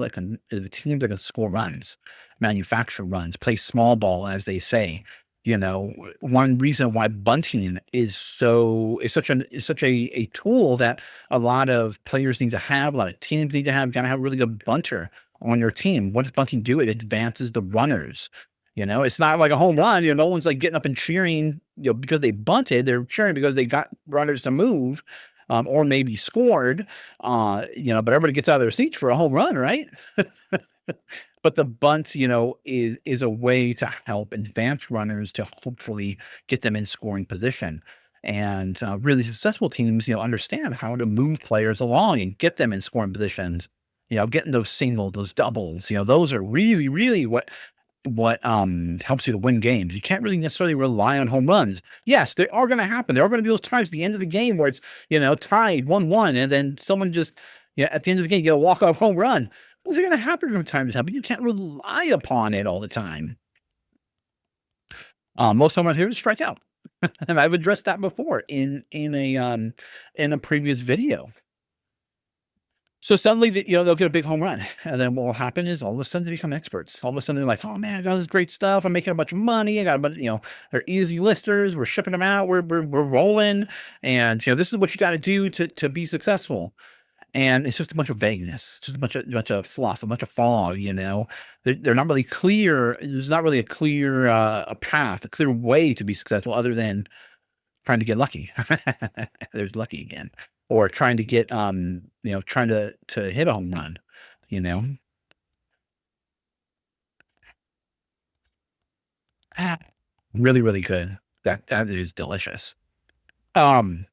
that can score runs, manufacture runs, play small ball, as they say. One reason why bunting is such a tool that a lot of players need to have, a lot of teams need to have. You gotta have a really good bunter on your team. What does bunting do? It advances the runners. It's not like a home run. No one's like getting up and cheering, because they bunted. They're cheering because they got runners to move. Or maybe scored, but everybody gets out of their seats for a home run, right? But the bunt, is a way to help advanced runners to hopefully get them in scoring position. And really successful teams, understand how to move players along and get them in scoring positions. Getting those singles, those doubles, those are really, really what helps you to win games. You can't really necessarily rely on home runs. Yes, they are going to happen. There are going to be those times at the end of the game where it's, tied 1-1, and then someone just, at the end of the game, you get a walk-off home run. Those are going to happen from time to time, but you can't rely upon it all the time. Most home run hitters strike out. And I've addressed that before in a previous video. So suddenly, they'll get a big home run, and then what will happen is all of a sudden they become experts. All of a sudden they're like, "Oh man, I got this great stuff. I'm making a bunch of money. I got a bunch, they're easy listers. We're shipping them out. We're rolling, and this is what you got to do to be successful." And it's just a bunch of vagueness, just a bunch of fluff, a bunch of fog. They're not really clear. There's not really a clear a path, a clear way to be successful, other than trying to get lucky. There's lucky again. Or trying to get, trying to hit a home run, you know? Ah, really, really good. That is delicious. Um,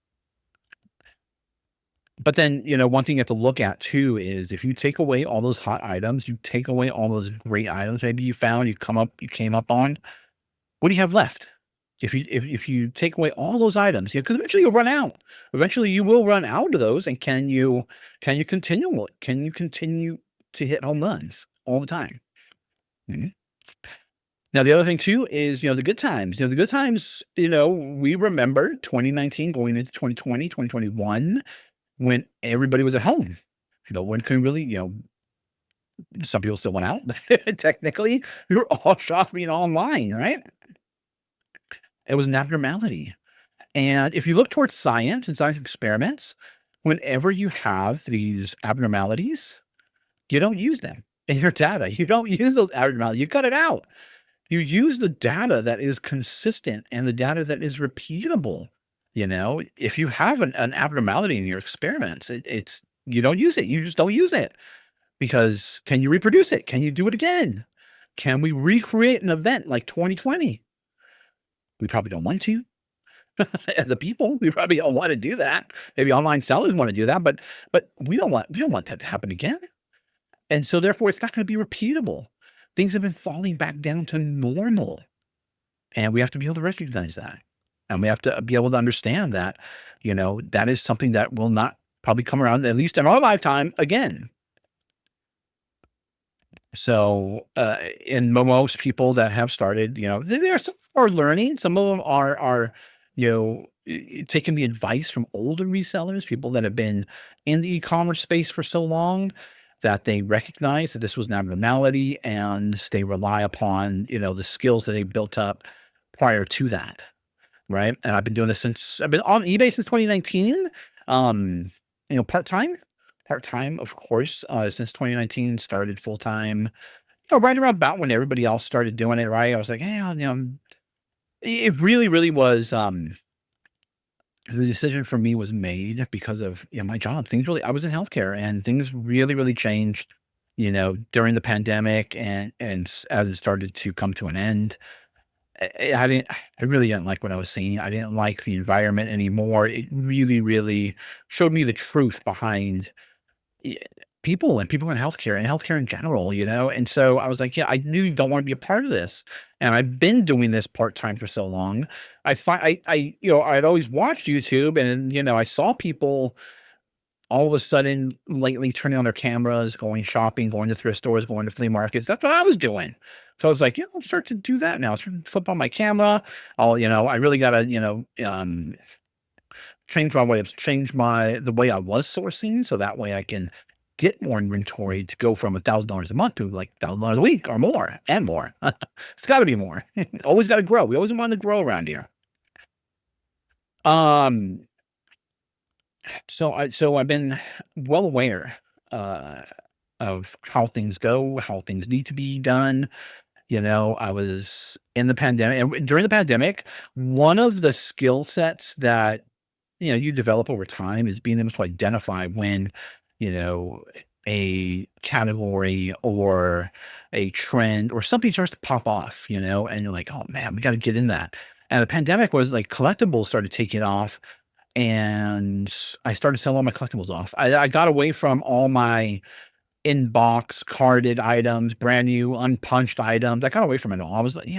but then, one thing you have to look at too is if you take away all those hot items, you take away all those great items maybe you came up on, what do you have left? If you take away all those items, because eventually you'll run out. Eventually you will run out of those, and can you continue to hit home runs all the time? Mhm. Now the other thing too is, the good times. The good times, we remember 2019 going into 2020, 2021, when everybody was at home. No one can really, some people still went out. Technically, we were all shopping online, right? It was an abnormality. And if you look towards science and science experiments, whenever you have these abnormalities, you don't use them in your data. You don't use those abnormalities. You cut it out. You use the data that is consistent and the data that is repeatable. If you have an abnormality in your experiments, it's you don't use it. You just don't use it, because can you reproduce it? Can you do it again? Can we recreate an event like 2020? We probably don't want to. As a people, we probably don't want to do that. Maybe online sellers want to do that, but we don't want that to happen again. And so therefore it's not going to be repeatable. Things have been falling back down to normal. And we have to be able to recognize that. And we have to be able to understand that, that is something that will not probably come around, at least in our lifetime, again. So, in most people that have started, there are some are learning. Some of them are, taking the advice from older resellers, people that have been in the e-commerce space for so long that they recognize that this was an abnormality, and they rely upon, the skills that they built up prior to that. Right. And I've been doing this I've been on eBay since 2019. Part-time, of course, since 2019, started full-time, right around about when everybody else started doing it, right? I was like, "Hey, it really, really was, the decision for me was made because of, my job. I was in healthcare, and things really, really changed, during the pandemic, and as it started to come to an end. I really didn't like what I was seeing. I didn't like the environment anymore. It really, really showed me the truth behind y- people and people in healthcare and healthcare in general, And so I was like, yeah, I knew don't want to be a part of this. And I've been doing this part-time for so long. I'd always watched YouTube, and, I saw people all of a sudden lately turning on their cameras, going shopping, going to thrift stores, going to flea markets. That's what I was doing. So I was like, I'll start to do that now. Start to flip on my camera. I really gotta, change the way I was sourcing, so that way I can get more inventory to go from $1,000 a month to like $1,000 a week or more and more. It's got to be more. Always got to grow. We always want to grow around here. Um, so I've been well aware uh, of how things go, how things need to be done. I was in the pandemic, and during the pandemic, one of the skill sets that you develop over time is being able to identify when, you know, a category or a trend or something starts to pop off, and you're like, oh man, we got to get in that. And the pandemic was like collectibles started taking off, and I started selling all my collectibles off. I got away from all my in-box carded items, brand new unpunched items. I got away from it all. I was like,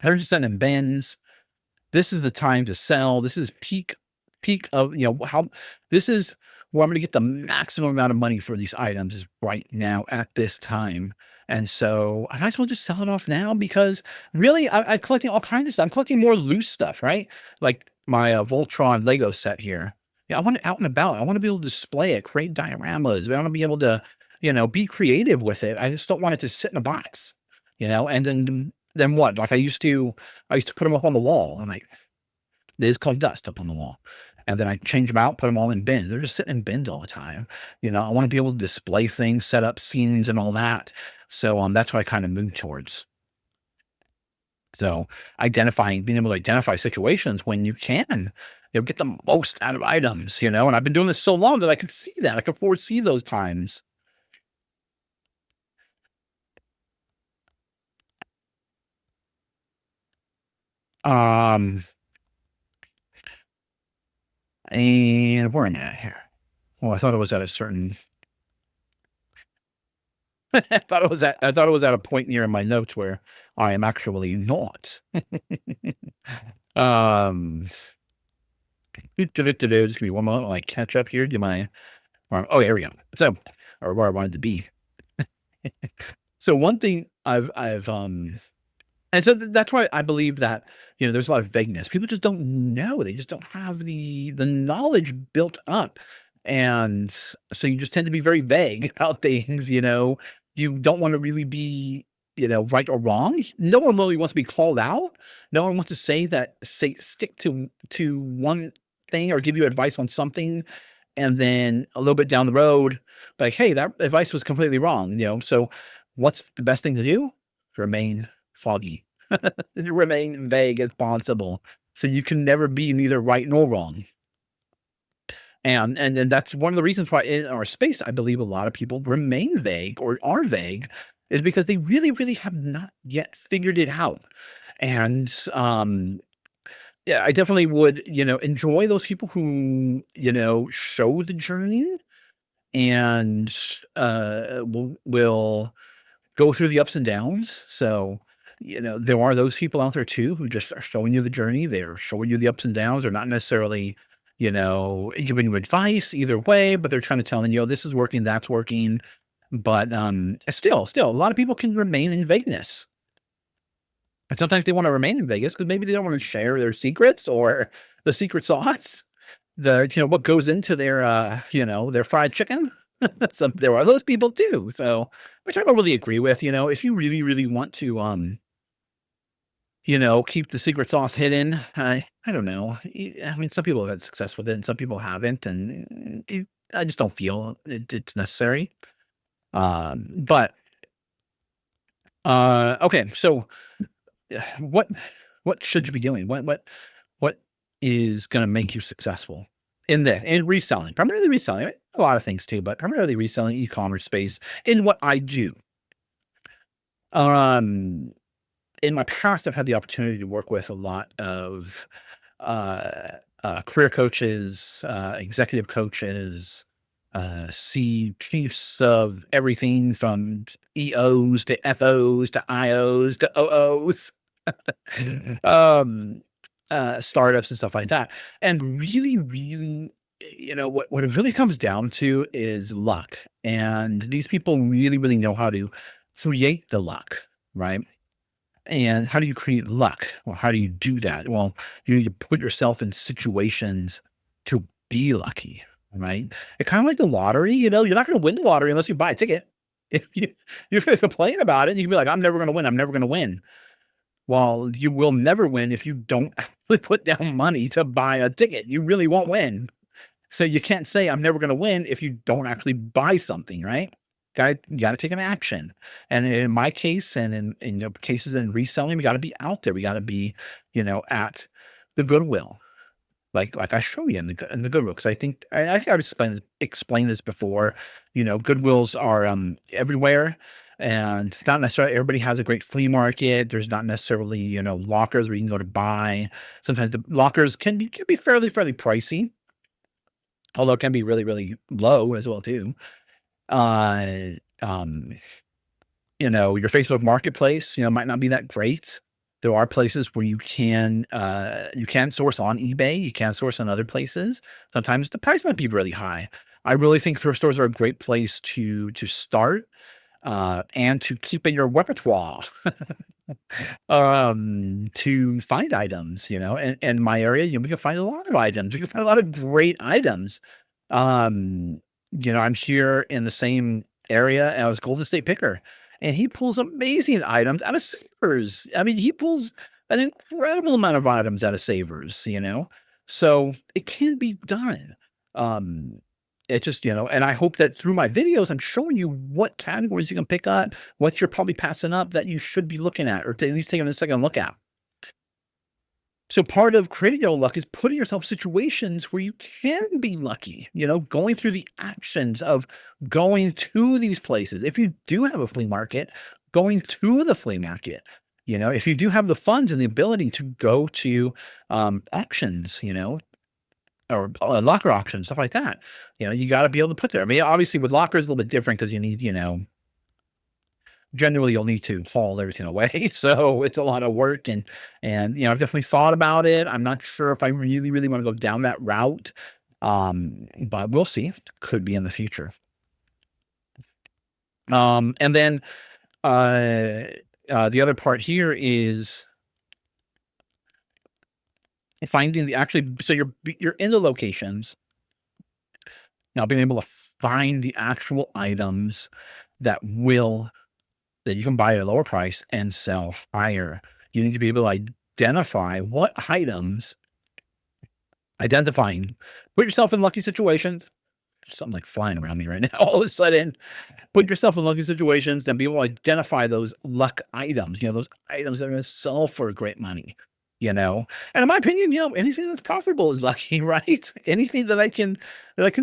they're just sitting in bins. This is the time to sell. This is peak of, how this is where I'm going to get the maximum amount of money for these items is right now at this time. And so I might as well just sell it off now because really I'm collecting all kinds of stuff. I'm collecting more loose stuff, right? Like my Voltron Lego set here. Yeah, I want it out and about. I want to be able to display it, create dioramas. I want to be able to, be creative with it. I just don't want it to sit in a box, and then what? Like I used to put them up on the wall and they just collect dust up on the wall. And then I change them out, put them all in bins. They're just sitting in bins all the time. I want to be able to display things, set up scenes and all that. So that's what I kind of moved towards. So being able to identify situations when you can, get the most out of items, and I've been doing this so long that I can see that. I can foresee those times. Um, and where am I at here? Well, I thought it was at a certain I thought it was at a point near in my notes where I am actually not. Um, just give me one moment while I catch up here. Oh, here we go. So, or where I wanted to be. So one thing and so that's why I believe that, there's a lot of vagueness. People just don't know. They just don't have the knowledge built up. And so you just tend to be very vague about things, You don't want to really be, right or wrong. No one really wants to be called out. No one wants to stick to one thing or give you advice on something. And then a little bit down the road, like, hey, that advice was completely wrong, So what's the best thing to do? Remain foggy, remain vague as possible. So you can never be neither right nor wrong. And then that's one of the reasons why in our space, I believe a lot of people remain vague or are vague is because they really, really have not yet figured it out. And yeah, I definitely would, enjoy those people who, show the journey and will go through the ups and downs. So, there are those people out there too who just are showing you the journey. They're showing you the ups and downs. They're not necessarily, giving you advice either way, but they're kind of telling you, this is working, that's working. But still, a lot of people can remain in vagueness. And sometimes they want to remain in Vegas because maybe they don't want to share their secrets or the secret sauce, what goes into their, their fried chicken. There are those people too. So, which I don't really agree with, if you really, really want to, keep the secret sauce hidden. I don't know. I mean, some people have had success with it and some people haven't. And I just don't feel it's necessary. But, okay. So what should you be doing? What is going to make you successful in reselling? Primarily reselling, a lot of things too, but primarily reselling, e-commerce space in what I do. In my past, I've had the opportunity to work with a lot of career coaches, executive coaches, chiefs of everything from EOs to FOs to IOs to OOs, startups and stuff like that. And really, really, what it really comes down to is luck. And these people really, really know how to create the luck, right? And how do you create luck? Well, how do you do that? Well, you need to put yourself in situations to be lucky, right? It's kind of like the lottery, you're not going to win the lottery unless you buy a ticket. If you're going to complain about it, you can be like, I'm never going to win. I'm never going to win. Well, you will never win if you don't actually put down money to buy a ticket. You really won't win. So you can't say I'm never going to win if you don't actually buy something, right? You got to take an action. And in my case, and in cases in reselling, we got to be out there. We got to be, at the Goodwill. like I show you in the Goodwill, because I think I've explained this before. Goodwills are everywhere, and not necessarily everybody has a great flea market. There's not necessarily lockers where you can go to buy. Sometimes the lockers can be fairly pricey, although it can be really low as well too. Uh, um, your Facebook Marketplace, might not be that great. There are places where you can source on eBay, you can source on other places. Sometimes the price might be really high. I really think thrift stores are a great place to start, and to keep in your repertoire, to find items. And in my area, we can find a lot of items. We can find a lot of great items. I'm here in the same area as Golden State Picker, and he pulls amazing items out of Savers. I mean, he pulls an incredible amount of items out of Savers. So it can be done. Um, it just, and I hope that through my videos, I'm showing you what categories you can pick up, what you're probably passing up that you should be looking at, or at least taking a second look at. So part of creating your luck is putting yourself in situations where you can be lucky, going through the actions of going to these places. If you do have a flea market, going to the flea market. If you do have the funds and the ability to go to auctions, or locker auctions, stuff like that, you got to be able to put there. I mean, obviously with lockers, a little bit different because you need, generally you'll need to haul everything away. So it's a lot of work, and I've definitely thought about it. I'm not sure if I really want to go down that route. But we'll see. Could be in the future. And then the other part here is finding so you're in the locations now, being able to find the actual items that you can buy at a lower price and sell higher. You need to be able to identify what items, put yourself in lucky situations. There's something like flying around me right now. All of a sudden, put yourself in lucky situations, then be able to identify those luck items, those items that are going to sell for great money. And in my opinion, anything that's profitable is lucky, right? Anything that I can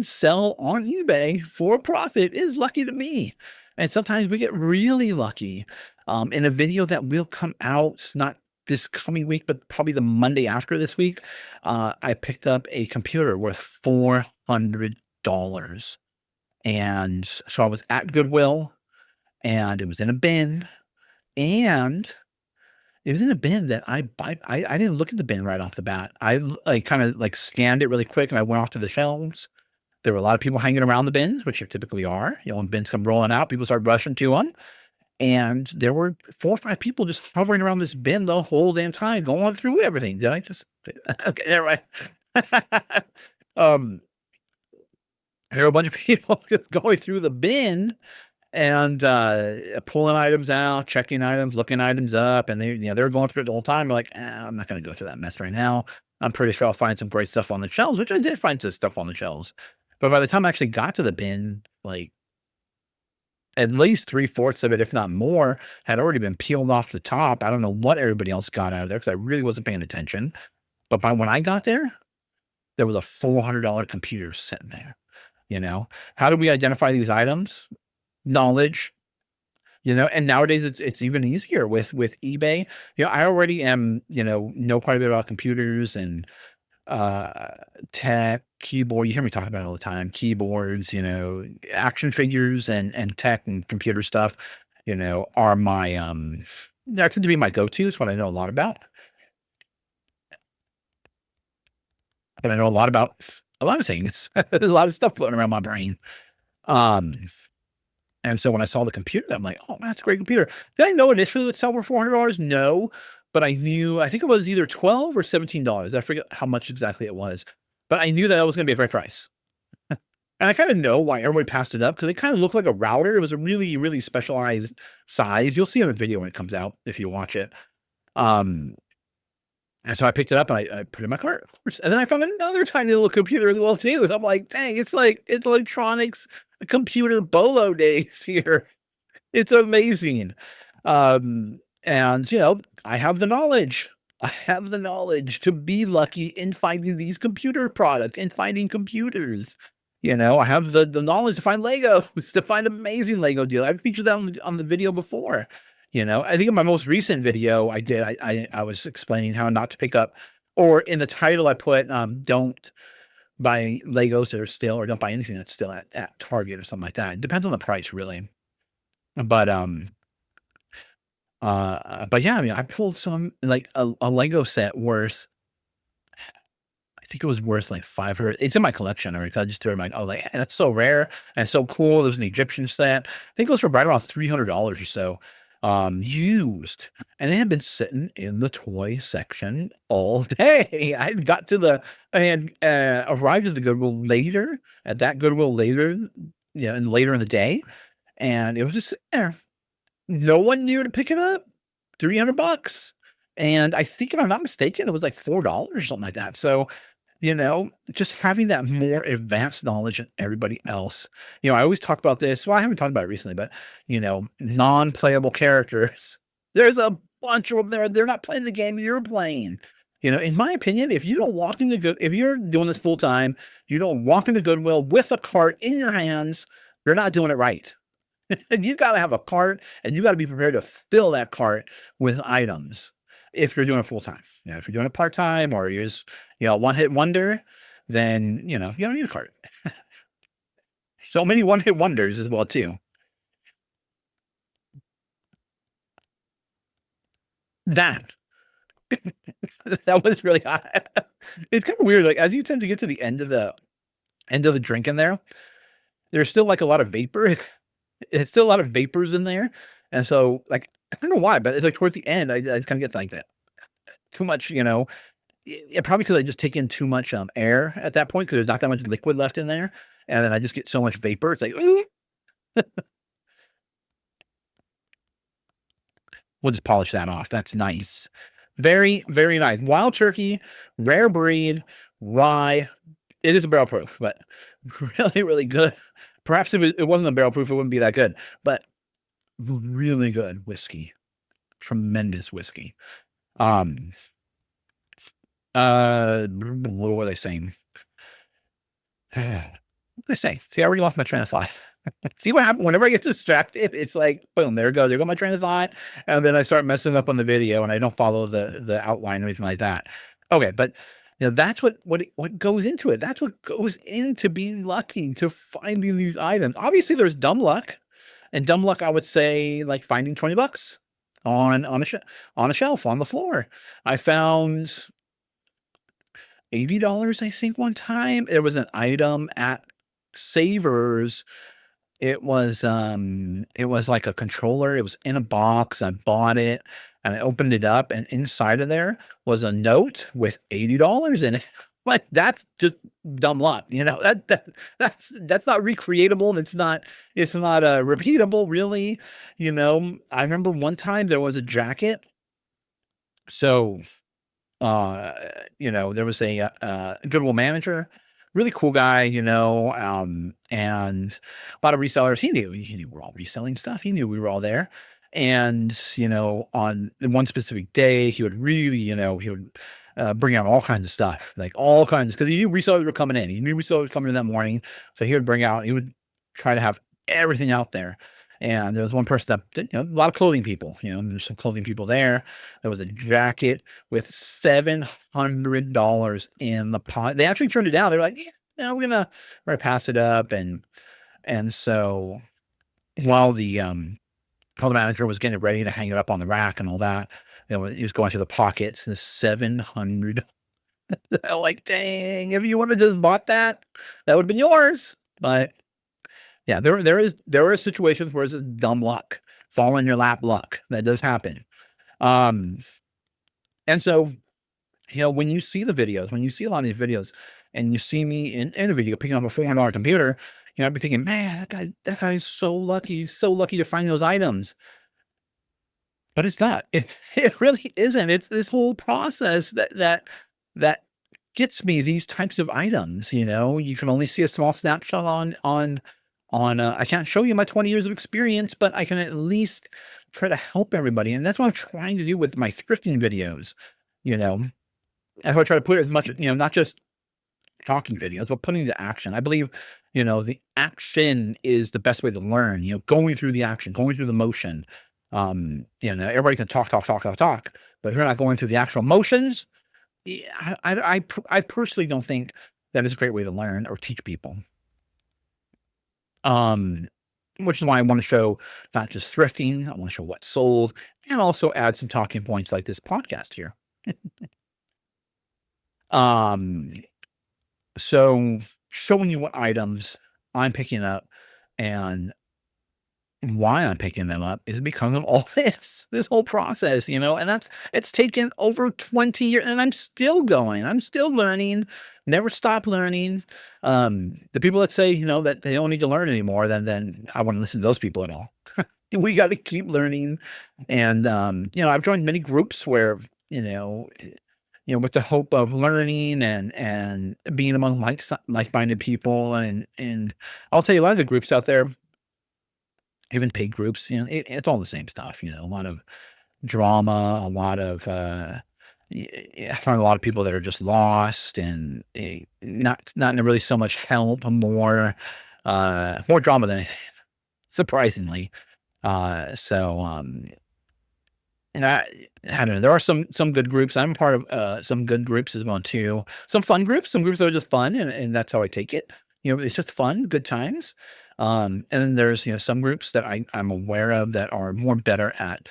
sell on eBay for profit is lucky to me. And sometimes we get really lucky. In a video that will come out, not this coming week, but probably the Monday after this week, I picked up a computer worth $400. And so I was at Goodwill, and it was in a bin, and it was in a bin that I didn't look at the bin right off the bat. I kind of scanned it really quick, and I went off to the shelves. There were a lot of people hanging around the bins, which there typically are. When bins come rolling out, people start rushing to them. And there were 4 or 5 people just hovering around this bin the whole damn time, going through everything. Did I just okay, anyway. There were a bunch of people just going through the bin and pulling items out, checking items, looking items up, and they're going through it the whole time. They're like, I'm not going to go through that mess right now. I'm pretty sure I'll find some great stuff on the shelves, which I did find some stuff on the shelves. But by the time I actually got to the bin, at least 3/4 of it, if not more, had already been peeled off the top. I don't know what everybody else got out of there because I really wasn't paying attention. But when I got there was a $400 computer sitting there. How do we identify these items? Knowledge. And nowadays it's even easier with eBay. I already am, know quite a bit about computers and tech, keyboard. You hear me talk about it all the time. Keyboards, action figures and tech and computer stuff, are my that tend to be my go-tos, what I know a lot about. But I know a lot about a lot of things. There's a lot of stuff floating around my brain. And so when I saw the computer, I'm like, oh, man, that's a great computer. Did I know initially it would sell for $400? No. But I think it was either $12 or $17. I forget how much exactly it was. But I knew that was going to be a fair price. And I kind of know why everybody passed it up, because it kind of looked like a router. It was a really, really specialized size. You'll see in the video when it comes out if you watch it. And so I picked it up and I put it in my cart. And then I found another tiny little computer as well too. So I'm like, dang, it's electronics, computer bolo days here. It's amazing. And I have the knowledge. I have the knowledge to be lucky in finding these computer products and finding computers. I have the knowledge to find Legos, to find amazing Lego deal. I've featured that on the video before. I think in my most recent video I did, I was explaining how not to pick up, or in the title I put, don't buy Legos that are still, or don't buy anything that's still at Target or something like that. It depends on the price, really. But but yeah, I mean, I pulled some like a Lego set worth, I think it was worth like 500. It's in my collection already. 'Cause I just threw it in my, oh, like, "Man, that's so rare and so cool." There's an Egyptian set. I think it was for right around $300 or so, used, and it had been sitting in the toy section all day. I had arrived at the Goodwill later, at that Goodwill later, and later in the day, and it was just sitting there. No one knew to pick it up. $300. And I think if I'm not mistaken, it was like $4 or something like that. So, just having that more advanced knowledge than everybody else. I always talk about this. Well, I haven't talked about it recently, but non-playable characters. There's a bunch of them there. They're not playing the game you're playing. In my opinion, if you're doing this full time, you don't walk into Goodwill with a cart in your hands, you're not doing it right. And you gotta have a cart, and you gotta be prepared to fill that cart with items if you're doing it full time. If you're doing it part time, or you're just, one hit wonder, then you don't need a cart. So many one hit wonders as well too. That that was really hot. It's kind of weird. Like, as you tend to get to the end of the drink in there, there's still like a lot of vapor. It's still a lot of vapors in there, and so, like, I don't know why, but it's like towards the end, I kind of get like that too much, probably because I just take in too much air at that point, because there's not that much liquid left in there, and then I just get so much vapor. It's like, "Ooh." We'll just polish that off. That's nice. Very, very nice. Wild turkey, rare breed, rye. It is a barrel proof, but really, really good. Perhaps if it wasn't a barrel proof, it wouldn't be that good, but really good whiskey. Tremendous whiskey. What were they saying? What did they say? See, I already lost my train of thought. See what happened whenever I get distracted? It's like, boom, there it goes. There go my train of thought, and then I start messing up on the video, and I don't follow the outline or anything like that. Okay, but that's what goes into it. That's what goes into being lucky, to finding these items. Obviously, there's dumb luck, and dumb luck, I would say, like finding $20 on a shelf on the floor. I found $80, I think, one time. There was an item at Savers. It was like a controller. It was in a box. I bought it, and I opened it up, and inside of there was a note with $80 in it. Like, that's just dumb luck. That's not recreatable. It's not repeatable, really. I remember one time there was a jacket. So, there was a Goodwill manager, really cool guy, and a lot of resellers. He knew we're all reselling stuff. He knew we were all there. And, on one specific day, he would really, he would bring out all kinds of stuff, like all kinds, because he knew resellers were coming in. He knew resellers were coming in that morning. So he would try to have everything out there. And there was one person that, a lot of clothing people, there's some clothing people there. There was a jacket with $700 in the pot. They actually turned it down. They were like, yeah, we're gonna pass it up. And so while the manager was getting ready to hang it up on the rack and all that, he was going through the pockets, and 700. Like, dang, if you would have just bought that, that would have been yours. But yeah, there are situations where it's just dumb luck, fall in your lap luck. That does happen. And so, when you see the videos, when you see a lot of these videos, and you see me in a video picking up a $400 computer, I'd be thinking, man, that guy's so lucky. He's so lucky to find those items. But it's not. It really isn't. It's this whole process that gets me these types of items. You can only see a small snapshot on I can't show you my 20 years of experience, but I can at least try to help everybody. And that's what I'm trying to do with my thrifting videos. you know, that's why I try to put as much, not just talking videos, but putting the action. I believe, the action is the best way to learn, going through the action, going through the motion. Everybody can talk, talk, talk, talk, talk, but if you're not going through the actual motions, I personally don't think that is a great way to learn or teach people. Um, which is why I want to show not just thrifting, I want to show what's sold, and also add some talking points like this podcast here. Um, so showing you what items I'm picking up and why I'm picking them up is because of all this whole process, and it's taken over 20 years and I'm still going. I'm still learning, never stop learning. The people that say, that they don't need to learn anymore, then I want to listen to those people at all. We got to keep learning. And, I've joined many groups where, with the hope of learning and being among like-minded people. And I'll tell you, a lot of the groups out there, even paid groups, it's all the same stuff, a lot of drama, a lot of, I find a lot of people that are just lost and not really so much help, more drama than anything, surprisingly. And I don't know. There are some good groups. I'm part of some good groups as well too. Some fun groups, some groups that are just fun, and that's how I take it. It's just fun, good times. And then there's some groups that I'm aware of that are more better at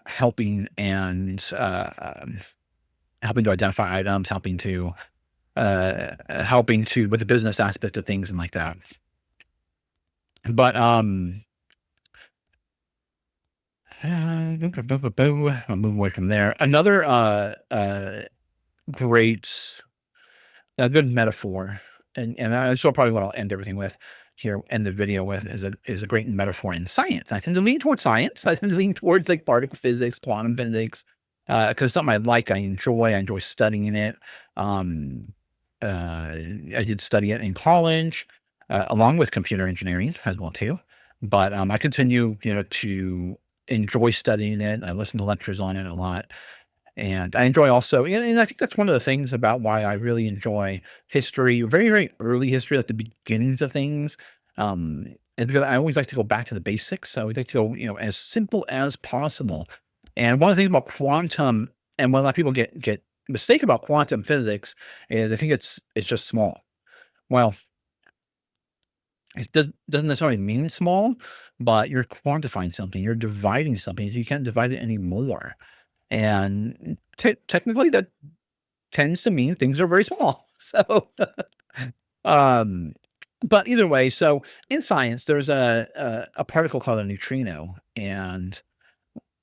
helping and helping to identify items, helping to with the business aspect of things and like that. But I'll move away from there. Another great, a good metaphor, and that's probably what I'll end everything with here, end the video with, is a great metaphor in science. I tend to lean towards science. I tend to lean towards like particle physics, quantum physics, because something I like, I enjoy studying it. I did study it in college, along with computer engineering as well too. But I continue, to enjoy studying it. I listen to lectures on it a lot. And I enjoy also, and I think that's one of the things about why I really enjoy history, very, very early history, like the beginnings of things. And because I always like to go back to the basics. So I would like to go, as simple as possible. And one of the things about quantum, and what a lot of people get mistaken about quantum physics, is I think it's just small. Well, it doesn't necessarily mean small, but you're quantifying something, you're dividing something, so you can't divide it anymore. And technically, that tends to mean things are very small. So, but either way, so in science, there's a particle called a neutrino, and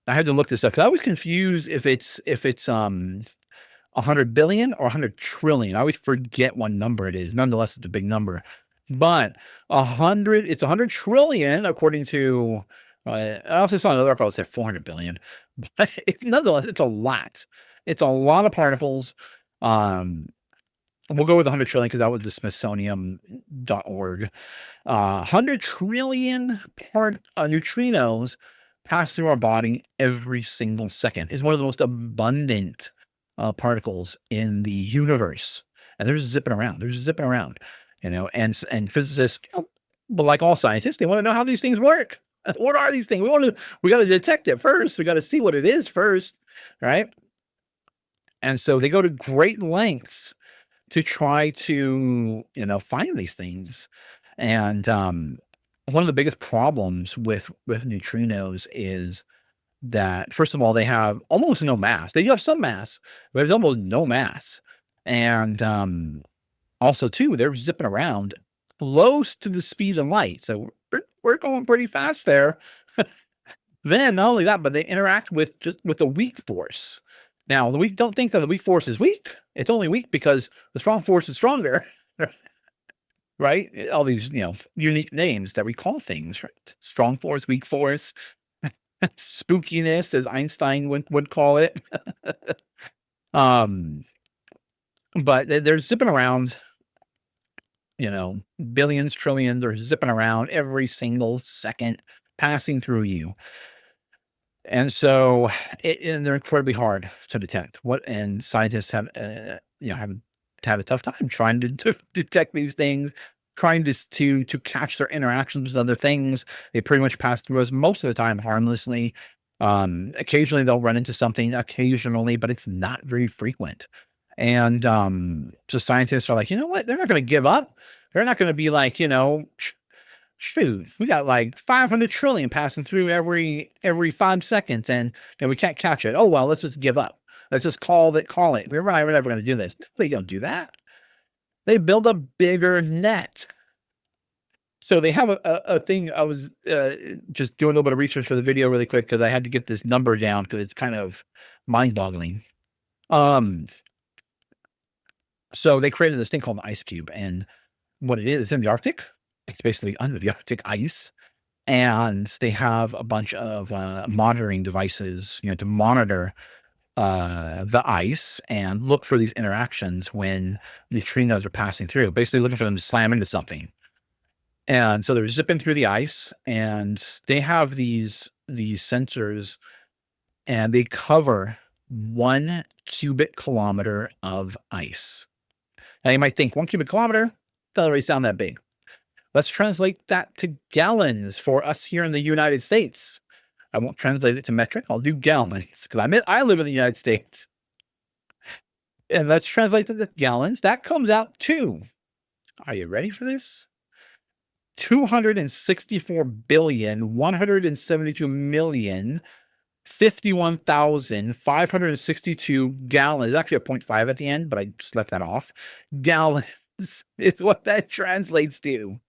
I had to look this up because I was confused if it's 100 billion or 100 trillion. I always forget what number it is. Nonetheless, it's a big number. But it's 100 trillion according to, I also saw another article that said 400 billion. But nonetheless, it's a lot. It's a lot of particles. We'll go with 100 trillion because that was the Smithsonian.org. 100 trillion neutrinos pass through our body every single second. It's one of the most abundant particles in the universe. And they're zipping around. And physicists, but like all scientists, they want to know how these things work. What are these things? We got to detect it first. We got to see what it is first, right? And so they go to great lengths to try to, find these things. And one of the biggest problems with neutrinos is that, first of all, they have almost no mass. They do have some mass, but there's almost no mass. And also, too, they're zipping around close to the speed of light. So we're going pretty fast there. Then not only that, but they interact with the weak force. Now, don't think that the weak force is weak. It's only weak because the strong force is stronger. Right? All these, unique names that we call things, right? Strong force, weak force, spookiness, as Einstein would call it. But they're zipping around, billions, trillions, they're zipping around every single second, passing through you. And so, and they're incredibly hard to detect. And scientists have, have had a tough time trying to detect these things, trying to catch their interactions with other things. They pretty much pass through us most of the time harmlessly. Occasionally they'll run into something, occasionally, but it's not very frequent. And so scientists are like, you know what? They're not going to give up. They're not going to be like, shoot, we got like 500 trillion passing through every 5 seconds, and we can't catch it. Oh well, let's just give up. Let's just call it. We're never going to do this. They don't do that. They build a bigger net. So they have a thing. I was just doing a little bit of research for the video really quick because I had to get this number down because it's kind of mind-boggling. So they created this thing called an ice cube, and what it is, it's in the Arctic. It's basically under the Arctic ice, and they have a bunch of monitoring devices, to monitor the ice and look for these interactions when neutrinos are passing through. Basically, looking for them to slam into something. And so they're zipping through the ice, and they have these sensors, and they cover 1 cubic kilometer of ice. Now you might think 1 cubic kilometer doesn't really sound that big. Let's translate that to gallons for us here in the United States. I won't translate it to metric. I'll do gallons because I live in the United States. And let's translate it to gallons. That comes out to, are you ready for this? 264,172,051,562 gallons. Actually a 0.5 at the end, but I just left that off. Gallons is what that translates to.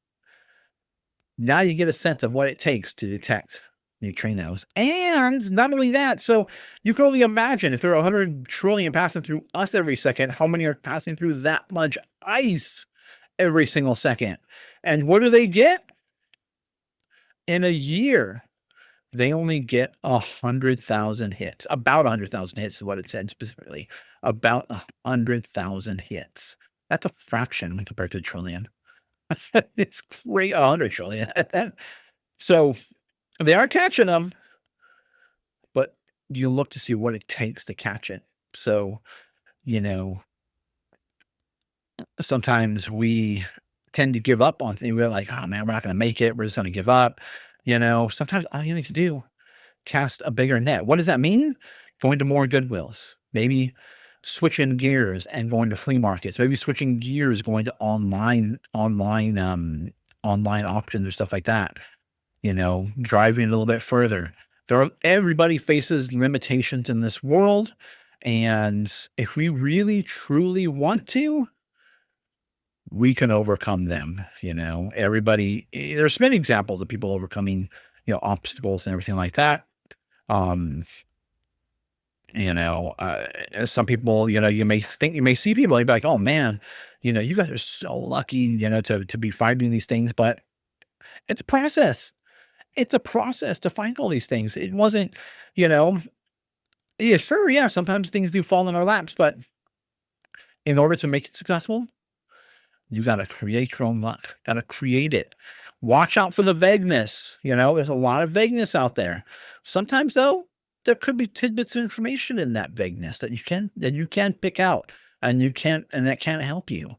Now you get a sense of what it takes to detect neutrinos. And not only that, so you can only imagine if there are 100 trillion passing through us every second, how many are passing through that much ice every single second? And what do they get? In a year, they only get 100,000 hits. About 100,000 hits is what it said specifically. About 100,000 hits. That's a fraction when compared to a trillion. It's great, 100 trillion. So they are catching them, but you look to see what it takes to catch it. So, sometimes we tend to give up on things. We're like, oh man, we're not going to make it. We're just going to give up. Sometimes all you need to do, cast a bigger net. What does that mean? Going to more Goodwills, maybe switching gears and going to flea markets, maybe switching gears, going to online auctions or stuff like that, driving a little bit further. Everybody faces limitations in this world. And if we really, truly want to, we can overcome them. There's many examples of people overcoming, obstacles and everything like that. Some people, you may see people, you'd be like, oh man, you guys are so lucky, to be finding these things, but it's a process. It's a process to find all these things. It wasn't, yeah, sure. Yeah. Sometimes things do fall in our laps, but in order to make it successful, you got to create your own luck, got to create it. Watch out for the vagueness. There's a lot of vagueness out there. Sometimes though, there could be tidbits of information in that vagueness that you can pick out and that can help you.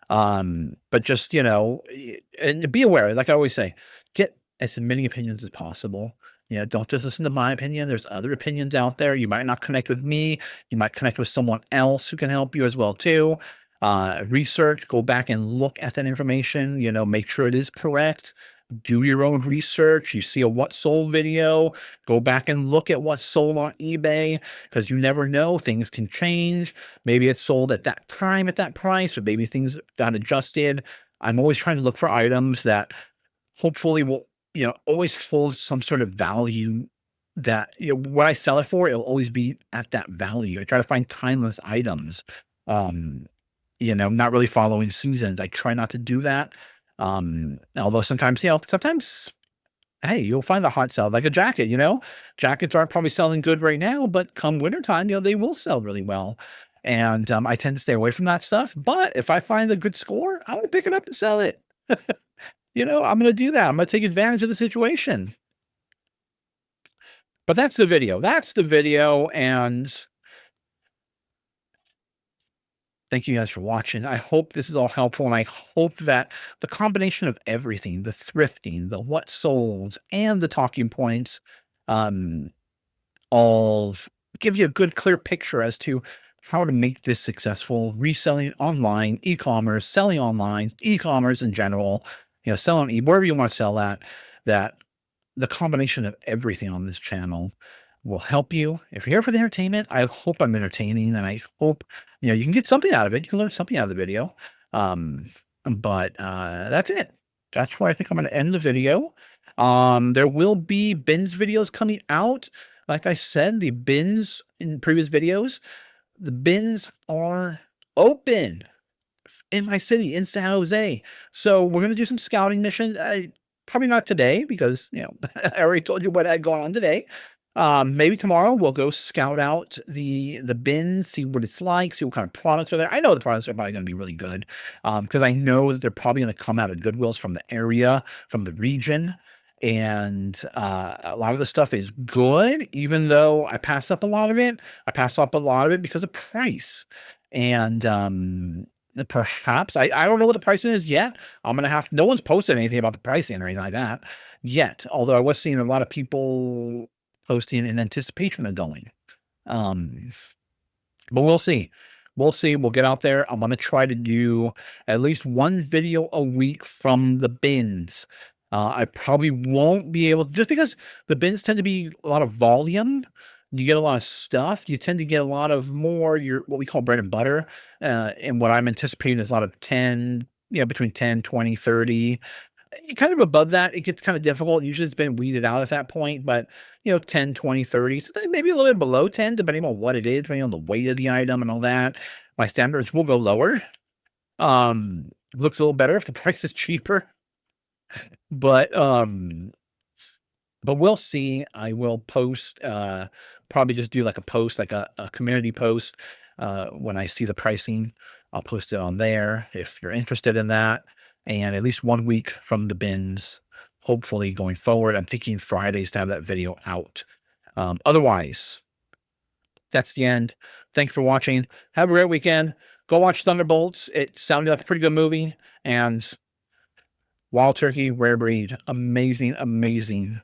But just, and be aware, like I always say, get as many opinions as possible. Don't just listen to my opinion. There's other opinions out there. You might not connect with me. You might connect with someone else who can help you as well too. Research, go back and look at that information, make sure it is correct. Do your own research. You see a what sold video, go back and look at what's sold on eBay, because you never know, things can change. Maybe it's sold at that time at that price, but maybe things got adjusted. I'm always trying to look for items that hopefully will, always hold some sort of value, that, what I sell it for, it'll always be at that value. I try to find timeless items. Not really following seasons. I try not to do that. Although sometimes, hey, you'll find a hot sell, like a jacket, jackets aren't probably selling good right now, but come wintertime, they will sell really well. And, I tend to stay away from that stuff, but if I find a good score, I'm going to pick it up and sell it. I'm going to do that. I'm going to take advantage of the situation. But that's the video. That's the video, and thank you guys for watching. I hope this is all helpful, and I hope that the combination of everything, the thrifting, the what solds, and the talking points, um, all give you a good, clear picture as to how to make this successful. Reselling online, e-commerce, selling online, e-commerce in general, selling wherever you want to sell that the combination of everything on this channel will help you. If you're here for the entertainment, I hope I'm entertaining, and I hope you can get something out of it. You can learn something out of the video. But that's it. That's where I think I'm going to end the video. There will be bins videos coming out. Like I said, the bins in previous videos, the bins are open in my city, in San Jose. So we're going to do some scouting missions. Probably not today because, I already told you what had gone on today. Maybe tomorrow we'll go scout out the bin, see what it's like, see what kind of products are there. I know the products are probably going to be really good because I know that they're probably going to come out of Goodwills from the area, from the region. And a lot of the stuff is good, even though I passed up a lot of it. I passed up a lot of it because of price. And perhaps I don't know what the pricing is yet. I'm gonna have no one's posted anything about the pricing or anything like that yet. Although I was seeing a lot of people posting in anticipation of going. But we'll see. We'll see. We'll get out there. I'm gonna try to do at least one video a week from the bins. I probably won't be able to, just because the bins tend to be a lot of volume. You get a lot of stuff. You tend to get a lot of more what we call bread and butter. And what I'm anticipating is a lot of 10, between 10, 20, 30. Kind of above that, it gets kind of difficult. Usually it's been weeded out at that point, but 10, 20, 30. So maybe a little bit below 10, depending on what it is, depending on the weight of the item and all that. My standards will go lower. Looks a little better if the price is cheaper. But we'll see. I will post, probably just do like a post, like a community post. When I see the pricing, I'll post it on there if you're interested in that. And at least 1 week from the bins, hopefully going forward. I'm thinking Fridays to have that video out. Otherwise, that's the end. Thanks for watching. Have a great weekend. Go watch Thunderbolts. It sounded like a pretty good movie. And Wild Turkey, rare breed. Amazing, amazing.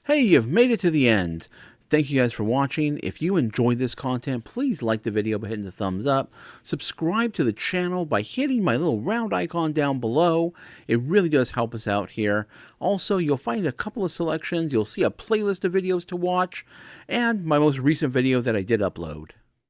Hey, you've made it to the end. Thank you guys for watching. If you enjoyed this content, please like the video by hitting the thumbs up. Subscribe to the channel by hitting my little round icon down below. It really does help us out here. Also, you'll find a couple of selections. You'll see a playlist of videos to watch and my most recent video that I did upload.